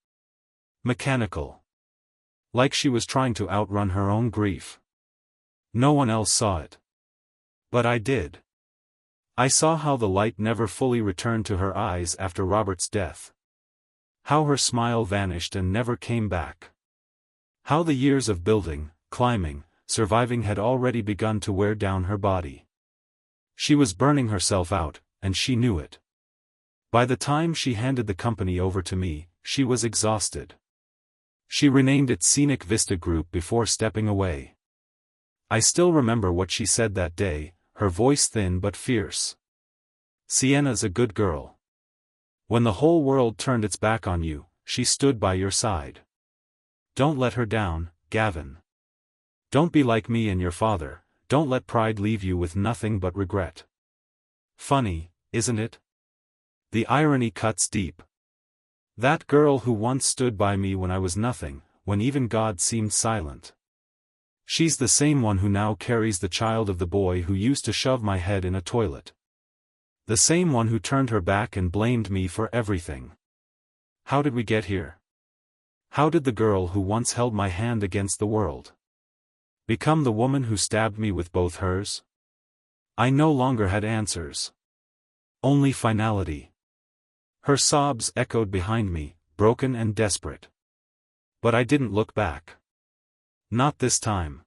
Mechanical. Like she was trying to outrun her own grief. No one else saw it. But I did. I saw how the light never fully returned to her eyes after Robert's death. How her smile vanished and never came back. How the years of building, climbing, surviving had already begun to wear down her body. She was burning herself out, and she knew it. By the time she handed the company over to me, she was exhausted. She renamed it Scenic Vista Group before stepping away. I still remember what she said that day, her voice thin but fierce. "Sienna's a good girl. When the whole world turned its back on you, she stood by your side. Don't let her down, Gavin. Don't be like me and your father, don't let pride leave you with nothing but regret." Funny, isn't it? The irony cuts deep. That girl who once stood by me when I was nothing, when even God seemed silent. She's the same one who now carries the child of the boy who used to shove my head in a toilet. The same one who turned her back and blamed me for everything. How did we get here? How did the girl who once held my hand against the world become the woman who stabbed me with both hers? I no longer had answers. Only finality. Her sobs echoed behind me, broken and desperate. But I didn't look back. Not this time.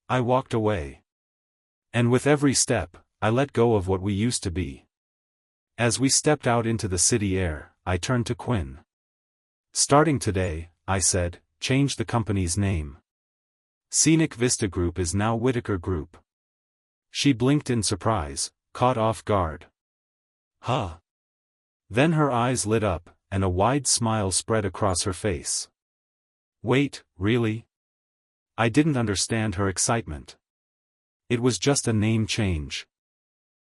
I walked away. And with every step, I let go of what we used to be. As we stepped out into the city air, I turned to Quinn. "Starting today," I said, "change the company's name. Scenic Vista Group is now Whitaker Group." She blinked in surprise, caught off guard. "Huh?" Then her eyes lit up, and a wide smile spread across her face. "Wait, really?" I didn't understand her excitement. It was just a name change.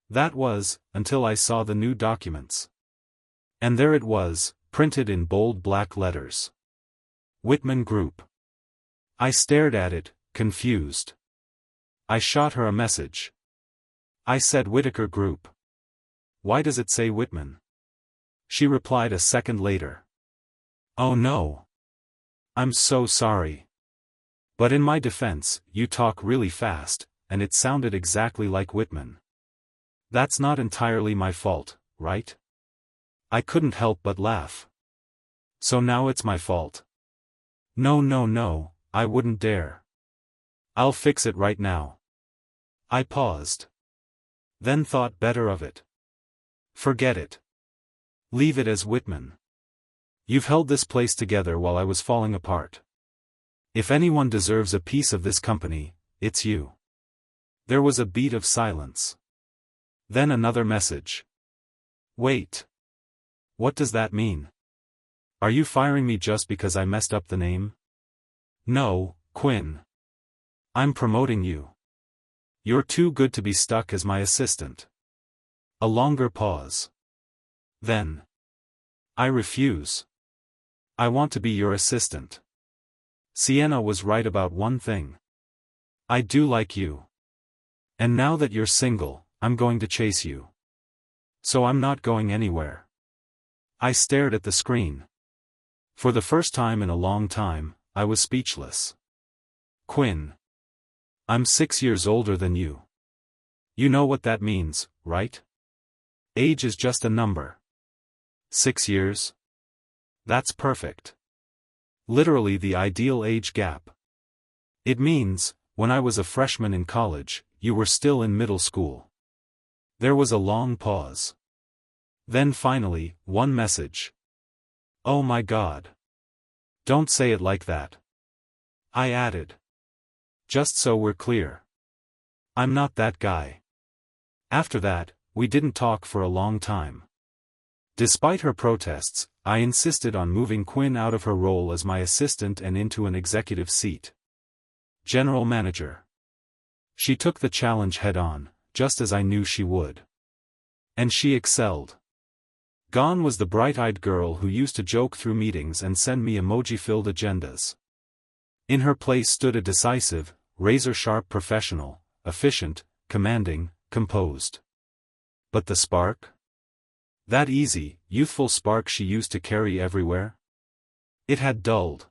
That was, until I saw the new documents. And there it was, printed in bold black letters. Whitman Group. I stared at it, confused. I shot her a message. I said Whitaker Group. "Why does it say Whitman?" She replied a second later. "Oh no. I'm so sorry. But in my defense, you talk really fast, and it sounded exactly like Whitman. That's not entirely my fault, right?" I couldn't help but laugh. "So now it's my fault?" No, no, no, I wouldn't dare. I'll fix it right now." I paused. Then thought better of it. "Forget it. Leave it as Whitman. You've held this place together while I was falling apart. If anyone deserves a piece of this company, it's you." There was a beat of silence. Then another message. "Wait. What does that mean? Are you firing me just because I messed up the name?" "No, Quinn. I'm promoting you. You're too good to be stuck as my assistant." A longer pause. Then. "I refuse. I want to be your assistant. Sienna was right about one thing. I do like you. And now that you're single, I'm going to chase you. So I'm not going anywhere. I stared at the screen. For the first time in a long time, I was speechless. Quinn. I'm 6 years older than you. You know what that means, right? Age is just a number. 6 years? That's perfect. Literally the ideal age gap. It means, when I was a freshman in college, you were still in middle school. There was a long pause. Then finally, one message. Oh my God. Don't say it like that. I added. Just so we're clear. I'm not that guy. After that, we didn't talk for a long time. Despite her protests, I insisted on moving Quinn out of her role as my assistant and into an executive seat. General manager. She took the challenge head-on, just as I knew she would. And she excelled. Gone was the bright-eyed girl who used to joke through meetings and send me emoji-filled agendas. In her place stood a decisive, razor-sharp professional, efficient, commanding, composed. But the spark? That easy, youthful spark she used to carry everywhere? It had dulled.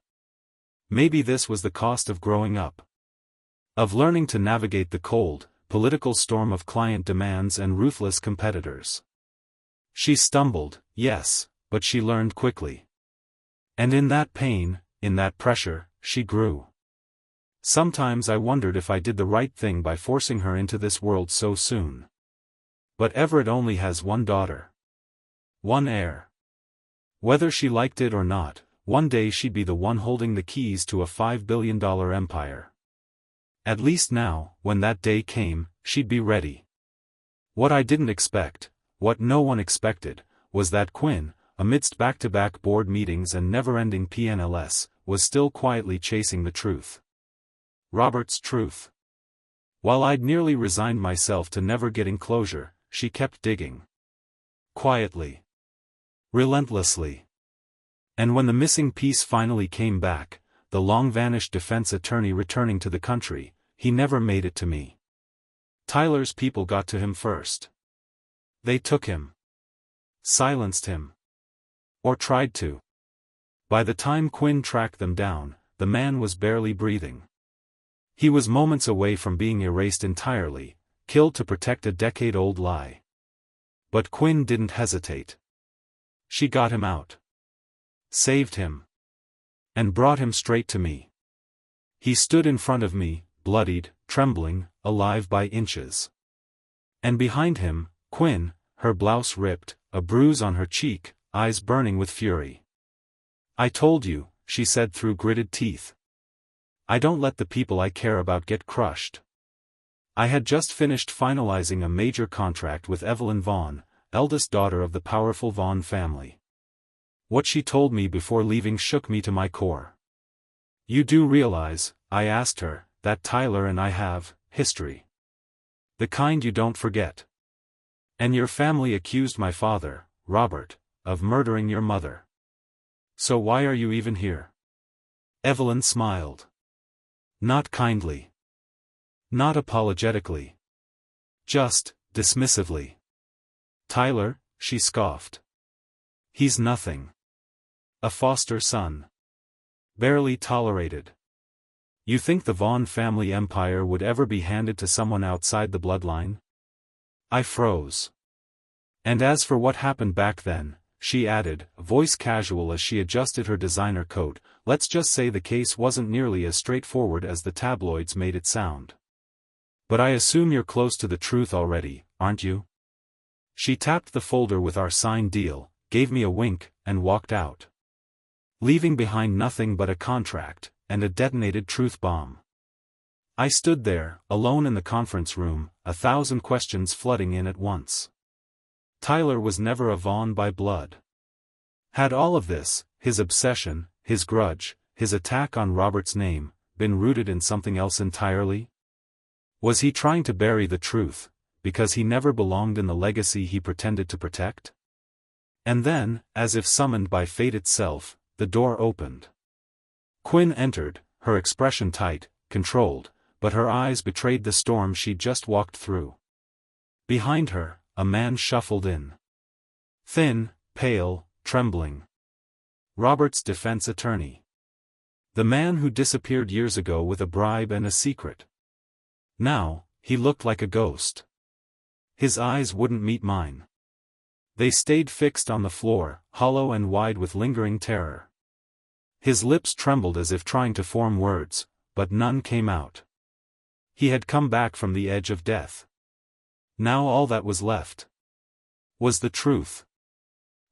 Maybe this was the cost of growing up. Of learning to navigate the cold, political storm of client demands and ruthless competitors. She stumbled, yes, but she learned quickly. And in that pain, in that pressure, she grew. Sometimes I wondered if I did the right thing by forcing her into this world so soon. But Everett only has one daughter. One heir. Whether she liked it or not, one day she'd be the one holding the keys to a $5 billion empire. At least now, when that day came, she'd be ready. What I didn't expect, what no one expected, was that Quinn, amidst back-to-back board meetings and never-ending PNLS, was still quietly chasing the truth. Robert's truth. While I'd nearly resigned myself to never getting closure, she kept digging. Quietly. Relentlessly. And when the missing piece finally came back, the long-vanished defense attorney returning to the country, he never made it to me. Tyler's people got to him first. They took him. Silenced him. Or tried to. By the time Quinn tracked them down, the man was barely breathing. He was moments away from being erased entirely, killed to protect a decade-old lie. But Quinn didn't hesitate. She got him out. Saved him. And brought him straight to me. He stood in front of me, bloodied, trembling, alive by inches. And behind him, Quinn, her blouse ripped, a bruise on her cheek, eyes burning with fury. I told you, she said through gritted teeth. I don't let the people I care about get crushed. I had just finished finalizing a major contract with Evelyn Vaughn, eldest daughter of the powerful Vaughn family. What she told me before leaving shook me to my core. You do realize, I asked her, that Tyler and I have history. The kind you don't forget. And your family accused my father, Robert, of murdering your mother. So why are you even here? Evelyn smiled. Not kindly. Not apologetically. Just, dismissively. Tyler, she scoffed. He's nothing. A foster son. Barely tolerated. You think the Vaughn family empire would ever be handed to someone outside the bloodline? I froze. And as for what happened back then, she added, voice casual as she adjusted her designer coat, let's just say the case wasn't nearly as straightforward as the tabloids made it sound. But I assume you're close to the truth already, aren't you? She tapped the folder with our signed deal, gave me a wink, and walked out. Leaving behind nothing but a contract, and a detonated truth bomb. I stood there, alone in the conference room, 1,000 questions flooding in at once. Tyler was never a Vaughn by blood. Had all of this, his obsession, his grudge, his attack on Robert's name, been rooted in something else entirely? Was he trying to bury the truth, because he never belonged in the legacy he pretended to protect? And then, as if summoned by fate itself, the door opened. Quinn entered, her expression tight, controlled, but her eyes betrayed the storm she'd just walked through. Behind her, a man shuffled in. Thin, pale, trembling. Robert's defense attorney. The man who disappeared years ago with a bribe and a secret. Now, he looked like a ghost. His eyes wouldn't meet mine. They stayed fixed on the floor, hollow and wide with lingering terror. His lips trembled as if trying to form words, but none came out. He had come back from the edge of death. Now all that was left was the truth.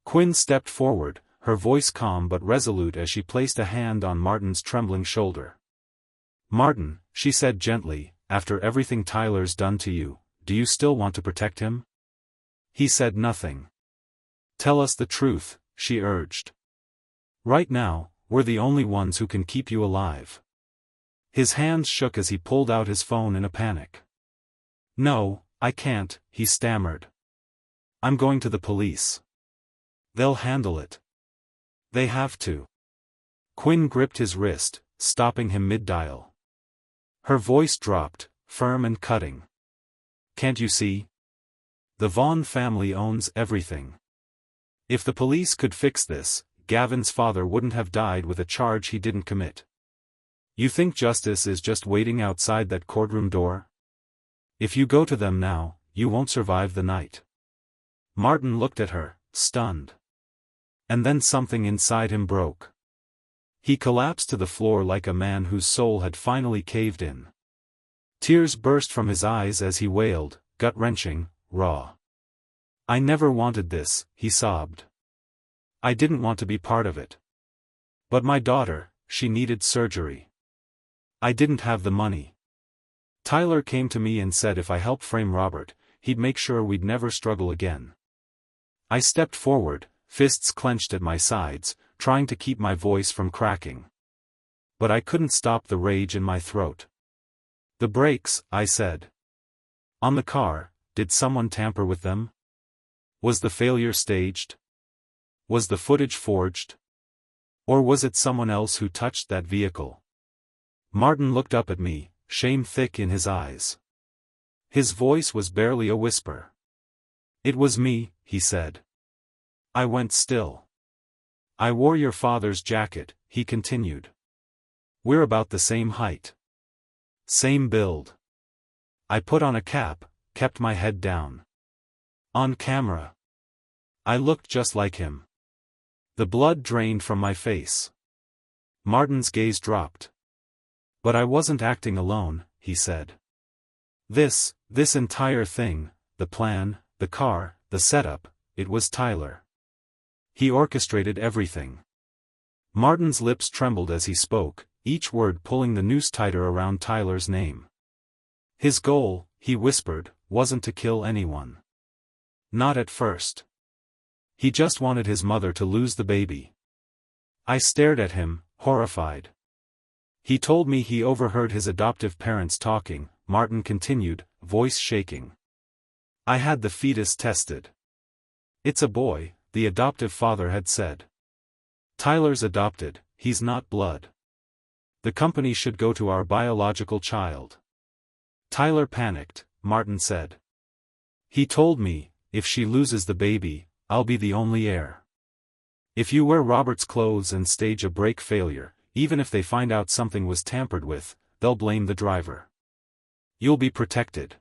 Quinn stepped forward, her voice calm but resolute as she placed a hand on Martin's trembling shoulder. "Martin," she said gently, "after everything Tyler's done to you, do you still want to protect him?" He said nothing. "Tell us the truth," she urged. "Right now, we're the only ones who can keep you alive." His hands shook as he pulled out his phone in a panic. "No, I can't," he stammered. "I'm going to the police. They'll handle it. They have to." Quinn gripped his wrist, stopping him mid-dial. Her voice dropped, firm and cutting. "Can't you see? The Vaughn family owns everything. If the police could fix this, Gavin's father wouldn't have died with a charge he didn't commit. You think justice is just waiting outside that courtroom door? If you go to them now, you won't survive the night." Martin looked at her, stunned. And then something inside him broke. He collapsed to the floor like a man whose soul had finally caved in. Tears burst from his eyes as he wailed, gut-wrenching, raw. "I never wanted this," he sobbed. "I didn't want to be part of it. But my daughter, she needed surgery. I didn't have the money. Tyler came to me and said if I helped frame Robert, he'd make sure we'd never struggle again. I stepped forward, fists clenched at my sides, trying to keep my voice from cracking. But I couldn't stop the rage in my throat. "The brakes," I said. "On the car, did someone tamper with them? Was the failure staged? Was the footage forged? Or was it someone else who touched that vehicle?" Martin looked up at me, shame thick in his eyes. His voice was barely a whisper. "It was me," he said. I went still. "I wore your father's jacket," he continued. "We're about the same height. Same build. I put on a cap, kept my head down. On camera. I looked just like him." The blood drained from my face. Martin's gaze dropped. "But I wasn't acting alone," he said. This entire thing, the plan, the car, the setup, it was Tyler. He orchestrated everything." Martin's lips trembled as he spoke, each word pulling the noose tighter around Tyler's name. "His goal," he whispered, "wasn't to kill anyone. Not at first. He just wanted his mother to lose the baby." I stared at him, horrified. "He told me he overheard his adoptive parents talking," Martin continued, voice shaking. "I had the fetus tested. It's a boy," the adoptive father had said. "Tyler's adopted, he's not blood. The company should go to our biological child." "Tyler panicked," Martin said. "He told me, if she loses the baby, I'll be the only heir. If you wear Robert's clothes and stage a brake failure, even if they find out something was tampered with, they'll blame the driver. You'll be protected.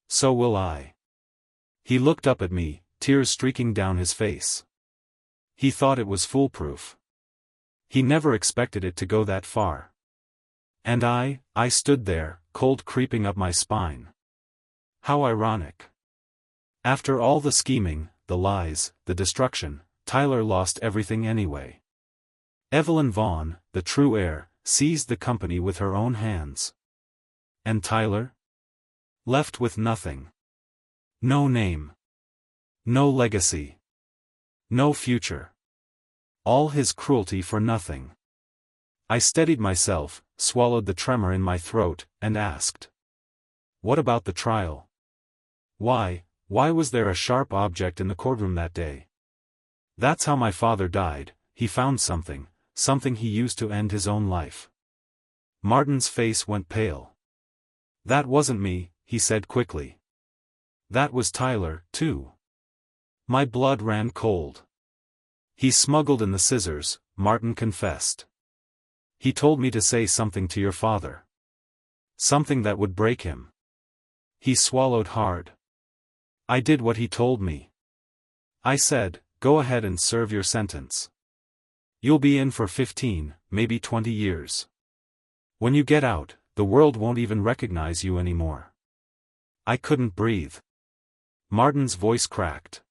So will I." He looked up at me, tears streaking down his face. He thought it was foolproof. He never expected it to go that far. And I stood there, cold creeping up my spine. How ironic. After all the scheming, the lies, the destruction, Tyler lost everything anyway. Evelyn Vaughn, the true heir, seized the company with her own hands. And Tyler? Left with nothing. No name. No legacy. No future. All his cruelty for nothing. I steadied myself, swallowed the tremor in my throat, and asked. "What about the trial? Why was there a sharp object in the courtroom that day?" "That's how my father died, he found something he used to end his own life." Martin's face went pale. "That wasn't me," he said quickly. That was Tyler, too. My blood ran cold. He smuggled in the scissors, Martin confessed. He told me to say something to your father. Something that would break him. He swallowed hard. I did what he told me. I said, go ahead and serve your sentence. You'll be in for 15, maybe 20 years. When you get out, the world won't even recognize you anymore. I couldn't breathe. Martin's voice cracked.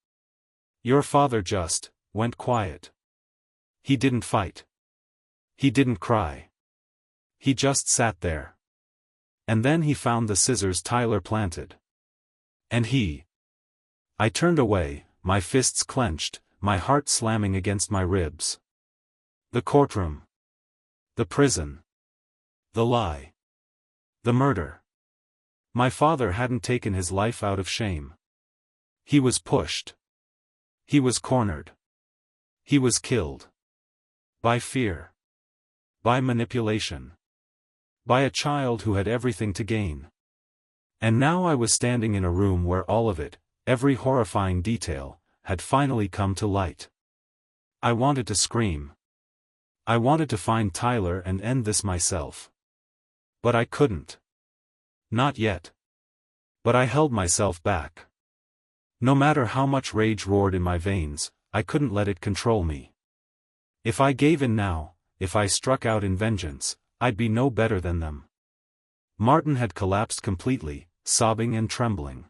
Your father just went quiet. He didn't fight. He didn't cry. He just sat there. And then he found the scissors Tyler planted. And I turned away, my fists clenched, my heart slamming against my ribs. The courtroom. The prison. The lie. The murder. My father hadn't taken his life out of shame. He was pushed. He was cornered. He was killed. By fear. By manipulation. By a child who had everything to gain. And now I was standing in a room where all of it, every horrifying detail, had finally come to light. I wanted to scream. I wanted to find Tyler and end this myself. But I couldn't. Not yet. But I held myself back. No matter how much rage roared in my veins, I couldn't let it control me. If I gave in now, if I struck out in vengeance, I'd be no better than them. Martin had collapsed completely, sobbing and trembling.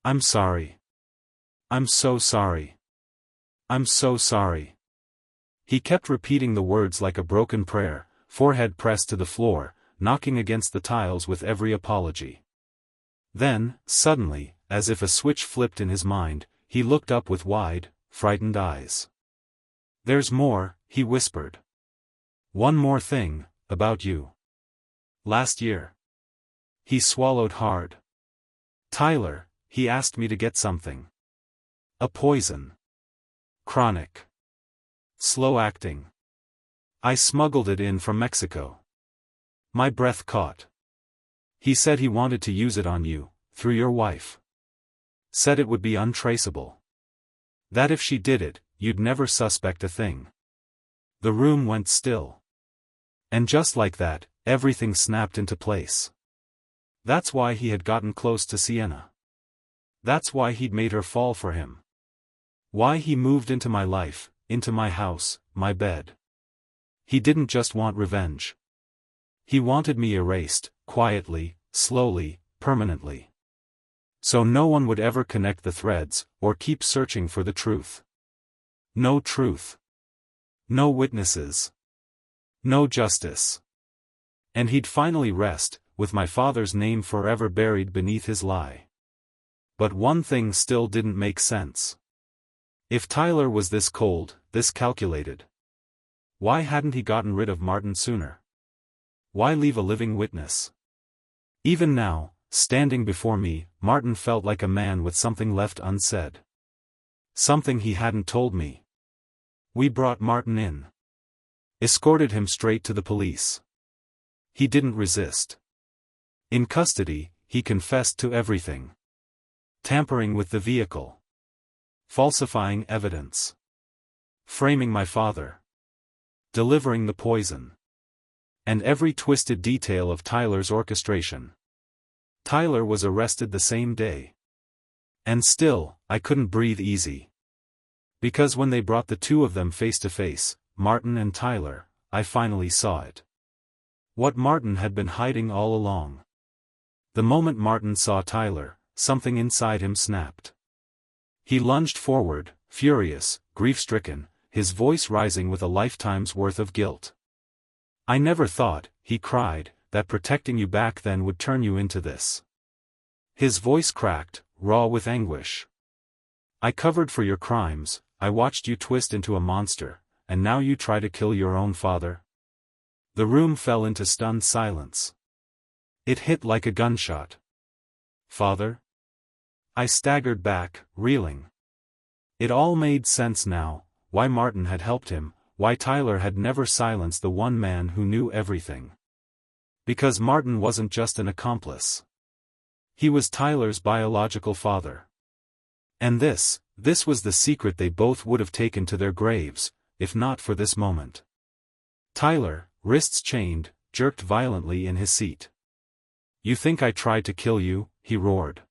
I'm sorry. I'm so sorry. I'm so sorry. He kept repeating the words like a broken prayer, forehead pressed to the floor, knocking against the tiles with every apology. Then, suddenly, as if a switch flipped in his mind, he looked up with wide, frightened eyes. There's more, he whispered. One more thing, about you. Last year. He swallowed hard. Tyler, he asked me to get something. A poison. Chronic. Slow acting. I smuggled it in from Mexico. My breath caught. He said he wanted to use it on you, through your wife. Said it would be untraceable. That if she did it, you'd never suspect a thing. The room went still. And just like that, everything snapped into place. That's why he had gotten close to Sienna. That's why he'd made her fall for him. Why he moved into my life, into my house, my bed. He didn't just want revenge. He wanted me erased, quietly, slowly, permanently. So no one would ever connect the threads, or keep searching for the truth. No truth. No witnesses. No justice. And he'd finally rest, with my father's name forever buried beneath his lie. But one thing still didn't make sense. If Tyler was this cold, this calculated, why hadn't he gotten rid of Martin sooner? Why leave a living witness? Even now, standing before me, Martin felt like a man with something left unsaid. Something he hadn't told me. We brought Martin in. Escorted him straight to the police. He didn't resist. In custody, he confessed to everything. Tampering with the vehicle. Falsifying evidence. Framing my father. Delivering the poison. And every twisted detail of Tyler's orchestration. Tyler was arrested the same day. And still, I couldn't breathe easy. Because when they brought the two of them face to face, Martin and Tyler, I finally saw it. What Martin had been hiding all along. The moment Martin saw Tyler, something inside him snapped. He lunged forward, furious, grief-stricken, his voice rising with a lifetime's worth of guilt. I never thought, he cried, that protecting you back then would turn you into this. His voice cracked, raw with anguish. I covered for your crimes, I watched you twist into a monster, and now you try to kill your own father? The room fell into stunned silence. It hit like a gunshot. Father? I staggered back, reeling. It all made sense now, why Martin had helped him, why Tyler had never silenced the one man who knew everything. Because Martin wasn't just an accomplice. He was Tyler's biological father. And this was the secret they both would have taken to their graves, if not for this moment. Tyler, wrists chained, jerked violently in his seat. "You think I tried to kill you?" he roared.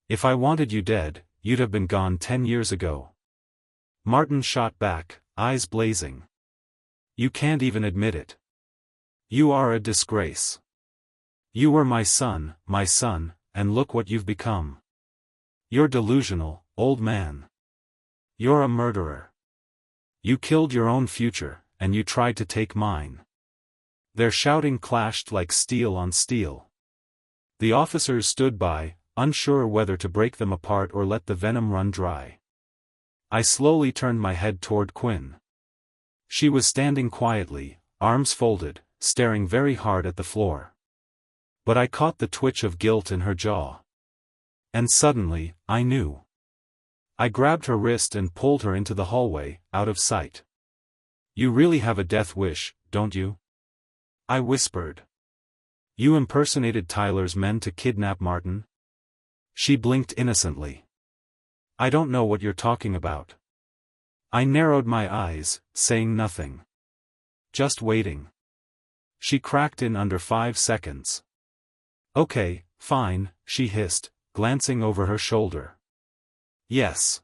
"If I wanted you dead, you'd have been gone 10 years ago." Martin shot back, eyes blazing. "You can't even admit it. You are a disgrace. You were my son, and look what you've become. You're delusional, old man. You're a murderer. You killed your own future, and you tried to take mine." Their shouting clashed like steel on steel. The officers stood by, unsure whether to break them apart or let the venom run dry. I slowly turned my head toward Quinn. She was standing quietly, arms folded, staring very hard at the floor. But I caught the twitch of guilt in her jaw. And suddenly, I knew. I grabbed her wrist and pulled her into the hallway, out of sight. "You really have a death wish, don't you?" I whispered. "You impersonated Tyler's men to kidnap Martin?" She blinked innocently. "I don't know what you're talking about." I narrowed my eyes, saying nothing. Just waiting. She cracked in under 5 seconds. "Okay, fine," she hissed, glancing over her shoulder. "Yes.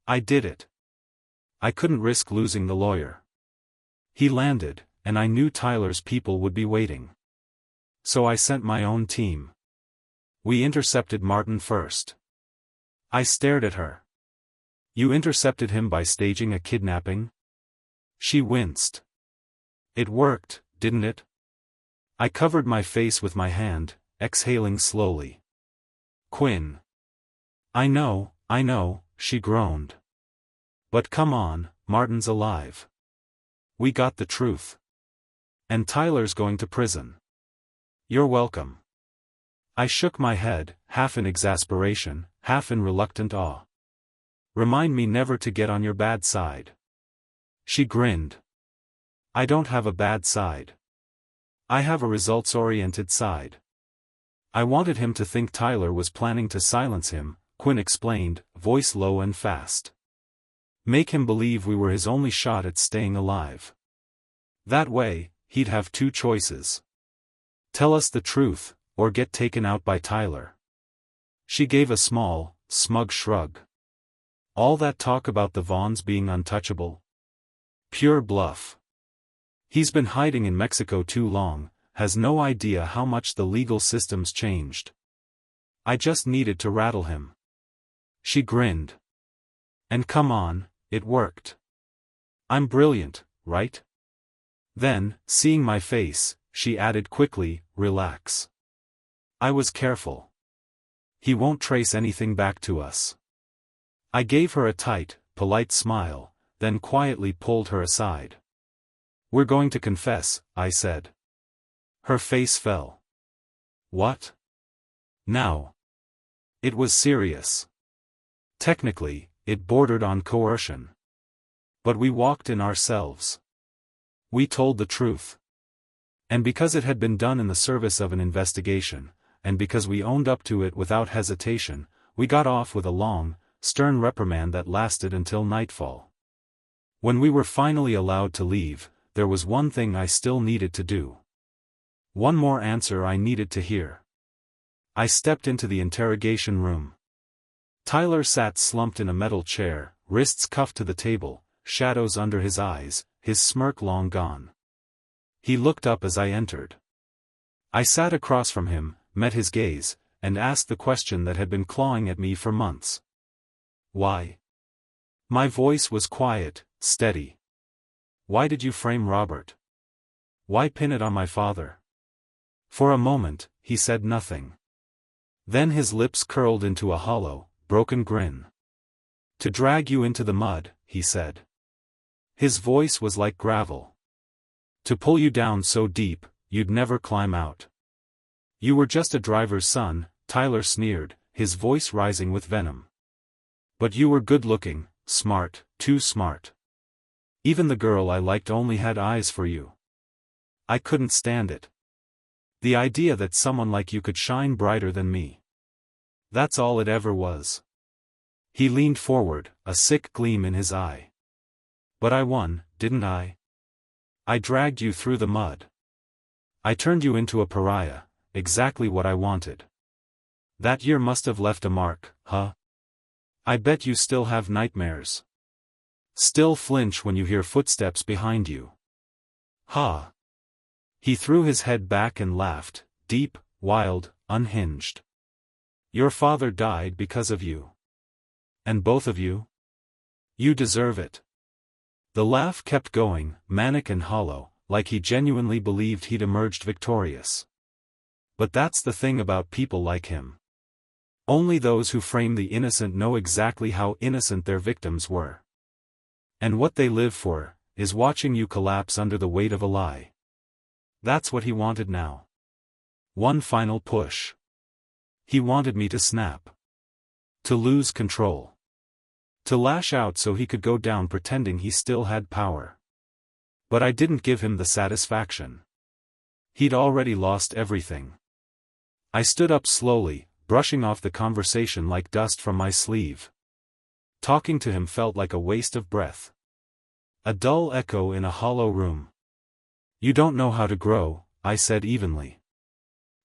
I did it. I couldn't risk losing the lawyer." He landed, and I knew Tyler's people would be waiting. So I sent my own team. We intercepted Martin first. I stared at her. "You intercepted him by staging a kidnapping?" She winced. "It worked, didn't it?" I covered my face with my hand, exhaling slowly. "Quinn." I know," she groaned. "But come on, Martin's alive. We got the truth. And Tyler's going to prison. You're welcome." I shook my head, half in exasperation, half in reluctant awe. "Remind me never to get on your bad side." She grinned. "I don't have a bad side. I have a results-oriented side." "I wanted him to think Tyler was planning to silence him," Quinn explained, voice low and fast. "Make him believe we were his only shot at staying alive. That way, he'd have 2 choices. Tell us the truth, or get taken out by Tyler." She gave a small, smug shrug. "All that talk about the Vaughns being untouchable? Pure bluff. He's been hiding in Mexico too long, has no idea how much the legal system's changed. I just needed to rattle him." She grinned. "And come on, it worked. I'm brilliant, right?" Then, seeing my face, she added quickly, "Relax. I was careful. He won't trace anything back to us." I gave her a tight, polite smile, then quietly pulled her aside. "We're going to confess," I said. Her face fell. "What? Now?" It was serious. Technically, it bordered on coercion. But we walked in ourselves. We told the truth. And because it had been done in the service of an investigation, and because we owned up to it without hesitation, we got off with a long, stern reprimand that lasted until nightfall. When we were finally allowed to leave, there was one thing I still needed to do. One more answer I needed to hear. I stepped into the interrogation room. Tyler sat slumped in a metal chair, wrists cuffed to the table, shadows under his eyes, his smirk long gone. He looked up as I entered. I sat across from him, met his gaze, and asked the question that had been clawing at me for months. "Why?" My voice was quiet, steady. "Why did you frame Robert? Why pin it on my father?" For a moment, he said nothing. Then his lips curled into a hollow, broken grin. "To drag you into the mud," he said. His voice was like gravel. "To pull you down so deep, you'd never climb out. You were just a driver's son," Tyler sneered, his voice rising with venom. "But you were good-looking, smart, too smart. Even the girl I liked only had eyes for you. I couldn't stand it. The idea that someone like you could shine brighter than me. That's all it ever was. He leaned forward, a sick gleam in his eye. But I won, didn't I? I dragged you through the mud. I turned you into a pariah, exactly what I wanted. That year must have left a mark, huh? I bet you still have nightmares. Still flinch when you hear footsteps behind you. Ha! He threw his head back and laughed, deep, wild, unhinged. Your father died because of you. And both of you? You deserve it. The laugh kept going, manic and hollow, like he genuinely believed he'd emerged victorious. But that's the thing about people like him. Only those who frame the innocent know exactly how innocent their victims were. And what they live for, is watching you collapse under the weight of a lie. That's what he wanted now. One final push. He wanted me to snap. To lose control. To lash out so he could go down pretending he still had power. But I didn't give him the satisfaction. He'd already lost everything. I stood up slowly, brushing off the conversation like dust from my sleeve. Talking to him felt like a waste of breath. A dull echo in a hollow room. You don't know how to grow, I said evenly.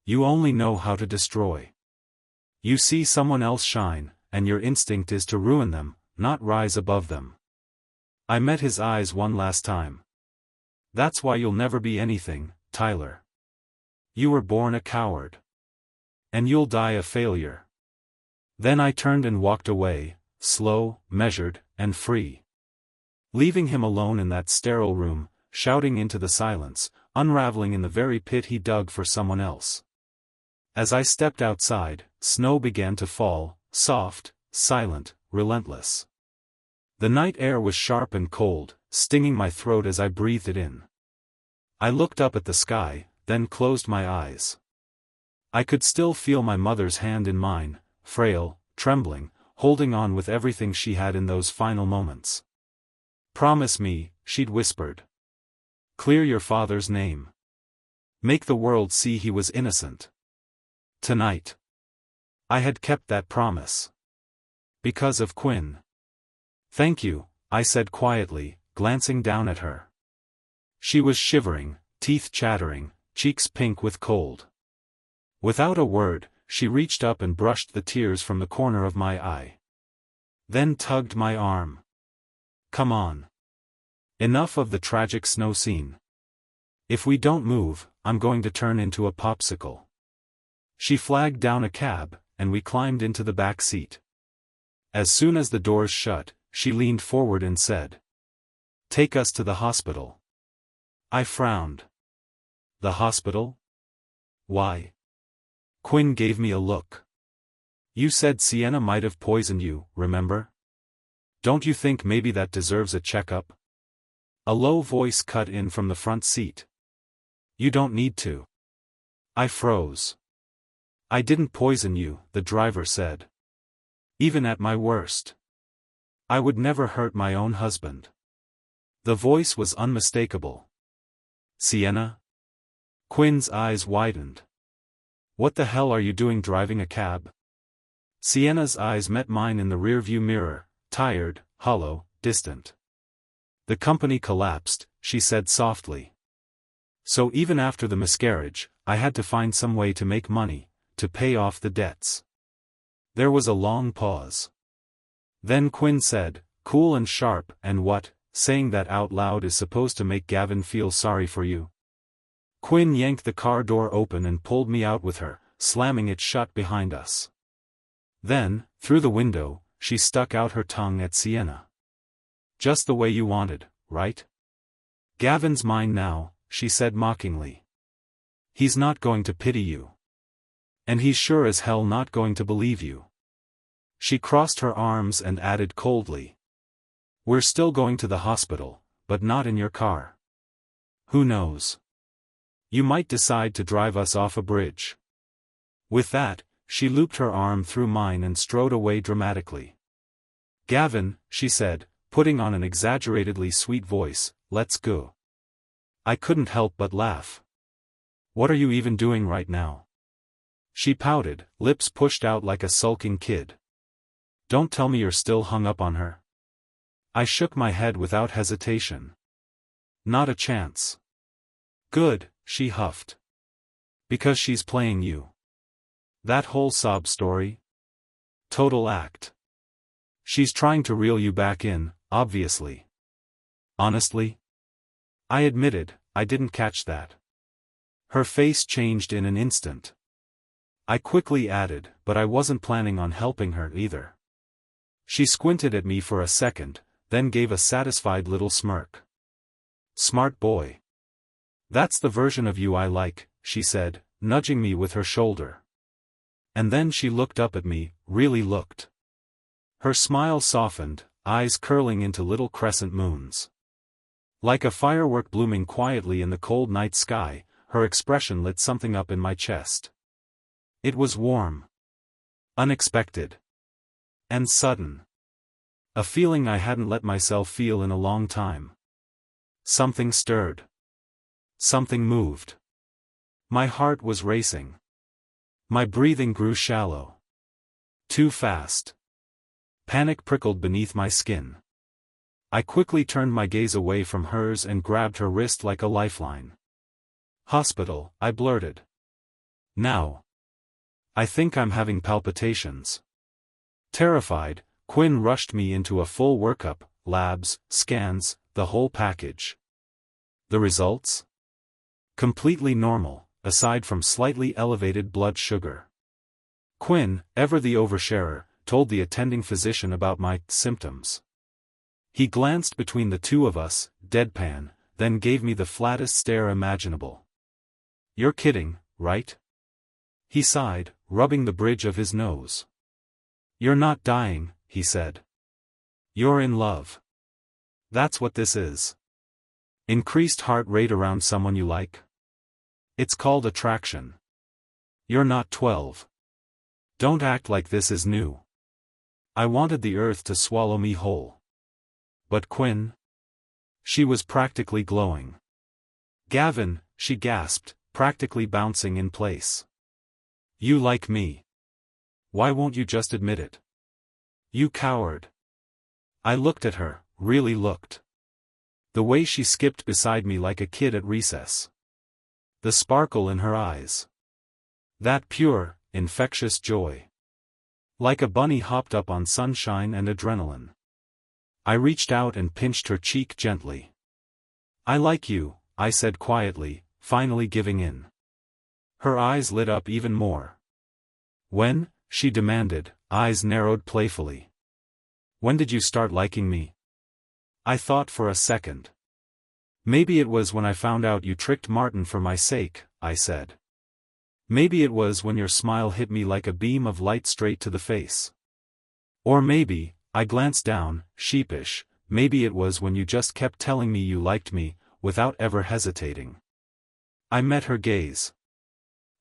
You only know how to destroy. You see someone else shine, and your instinct is to ruin them, not rise above them. I met his eyes one last time. That's why you'll never be anything, Tyler. You were born a coward. And you'll die a failure. Then I turned and walked away, slow, measured, and free. Leaving him alone in that sterile room, shouting into the silence, unraveling in the very pit he dug for someone else. As I stepped outside, snow began to fall, soft, silent, relentless. The night air was sharp and cold, stinging my throat as I breathed it in. I looked up at the sky, then closed my eyes. I could still feel my mother's hand in mine, frail, trembling, holding on with everything she had in those final moments. Promise me, she'd whispered. Clear your father's name. Make the world see he was innocent. Tonight. I had kept that promise. Because of Quinn. Thank you, I said quietly, glancing down at her. She was shivering, teeth chattering, cheeks pink with cold. Without a word, she reached up and brushed the tears from the corner of my eye. Then tugged my arm. Come on. Enough of the tragic snow scene. If we don't move, I'm going to turn into a popsicle. She flagged down a cab, and we climbed into the back seat. As soon as the doors shut, she leaned forward and said, "Take us to the hospital." I frowned. The hospital? Why? Quinn gave me a look. You said Sienna might have poisoned you, remember? Don't you think maybe that deserves a checkup? A low voice cut in from the front seat. You don't need to. I froze. I didn't poison you, the driver said. Even at my worst. I would never hurt my own husband. The voice was unmistakable. Sienna? Quinn's eyes widened. What the hell are you doing driving a cab? Sienna's eyes met mine in the rearview mirror, tired, hollow, distant. The company collapsed, she said softly. So even after the miscarriage, I had to find some way to make money, to pay off the debts. There was a long pause. Then Quinn said, cool and sharp, and what, saying that out loud is supposed to make Gavin feel sorry for you? Quinn yanked the car door open and pulled me out with her, slamming it shut behind us. Then, through the window, she stuck out her tongue at Sienna. Just the way you wanted, right? Gavin's mine now, she said mockingly. He's not going to pity you. And he's sure as hell not going to believe you. She crossed her arms and added coldly. We're still going to the hospital, but not in your car. Who knows? You might decide to drive us off a bridge. With that, she looped her arm through mine and strode away dramatically. Gavin, she said, putting on an exaggeratedly sweet voice, let's go. I couldn't help but laugh. What are you even doing right now? She pouted, lips pushed out like a sulking kid. Don't tell me you're still hung up on her. I shook my head without hesitation. Not a chance. Good, she huffed. Because she's playing you. That whole sob story? Total act. She's trying to reel you back in, obviously. Honestly? I admitted, I didn't catch that. Her face changed in an instant. I quickly added, but I wasn't planning on helping her either. She squinted at me for a second, then gave a satisfied little smirk. Smart boy. That's the version of you I like, she said, nudging me with her shoulder. And then she looked up at me, really looked. Her smile softened, eyes curling into little crescent moons. Like a firework blooming quietly in the cold night sky, her expression lit something up in my chest. It was warm. Unexpected. And sudden. A feeling I hadn't let myself feel in a long time. Something stirred. Something moved. My heart was racing. My breathing grew shallow. Too fast. Panic prickled beneath my skin. I quickly turned my gaze away from hers and grabbed her wrist like a lifeline. Hospital, I blurted. Now. I think I'm having palpitations. Terrified, Quinn rushed me into a full workup, labs, scans, the whole package. The results? Completely normal, aside from slightly elevated blood sugar. Quinn, ever the oversharer, told the attending physician about my symptoms. He glanced between the two of us, deadpan, then gave me the flattest stare imaginable. You're kidding, right? He sighed, rubbing the bridge of his nose. You're not dying, he said. You're in love. That's what this is. Increased heart rate around someone you like? It's called attraction. You're not 12. Don't act like this is new. I wanted the earth to swallow me whole. But Quinn? She was practically glowing. Gavin, she gasped, practically bouncing in place. You like me. Why won't you just admit it? You coward. I looked at her, really looked. The way she skipped beside me like a kid at recess. The sparkle in her eyes. That pure, infectious joy. Like a bunny hopped up on sunshine and adrenaline. I reached out and pinched her cheek gently. I like you, I said quietly, finally giving in. Her eyes lit up even more. When? She demanded, eyes narrowed playfully. When did you start liking me? I thought for a second. Maybe it was when I found out you tricked Martin for my sake, I said. Maybe it was when your smile hit me like a beam of light straight to the face. Or maybe, I glanced down, sheepish, maybe it was when you just kept telling me you liked me, without ever hesitating. I met her gaze.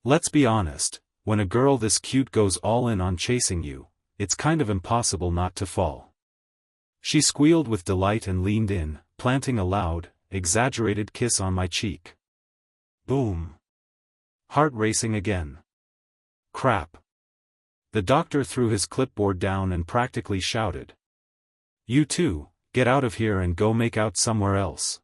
Let's be honest, when a girl this cute goes all in on chasing you, it's kind of impossible not to fall. She squealed with delight and leaned in, planting a loud, exaggerated kiss on my cheek. Boom. Heart racing again. Crap. The doctor threw his clipboard down and practically shouted. You two, get out of here and go make out somewhere else.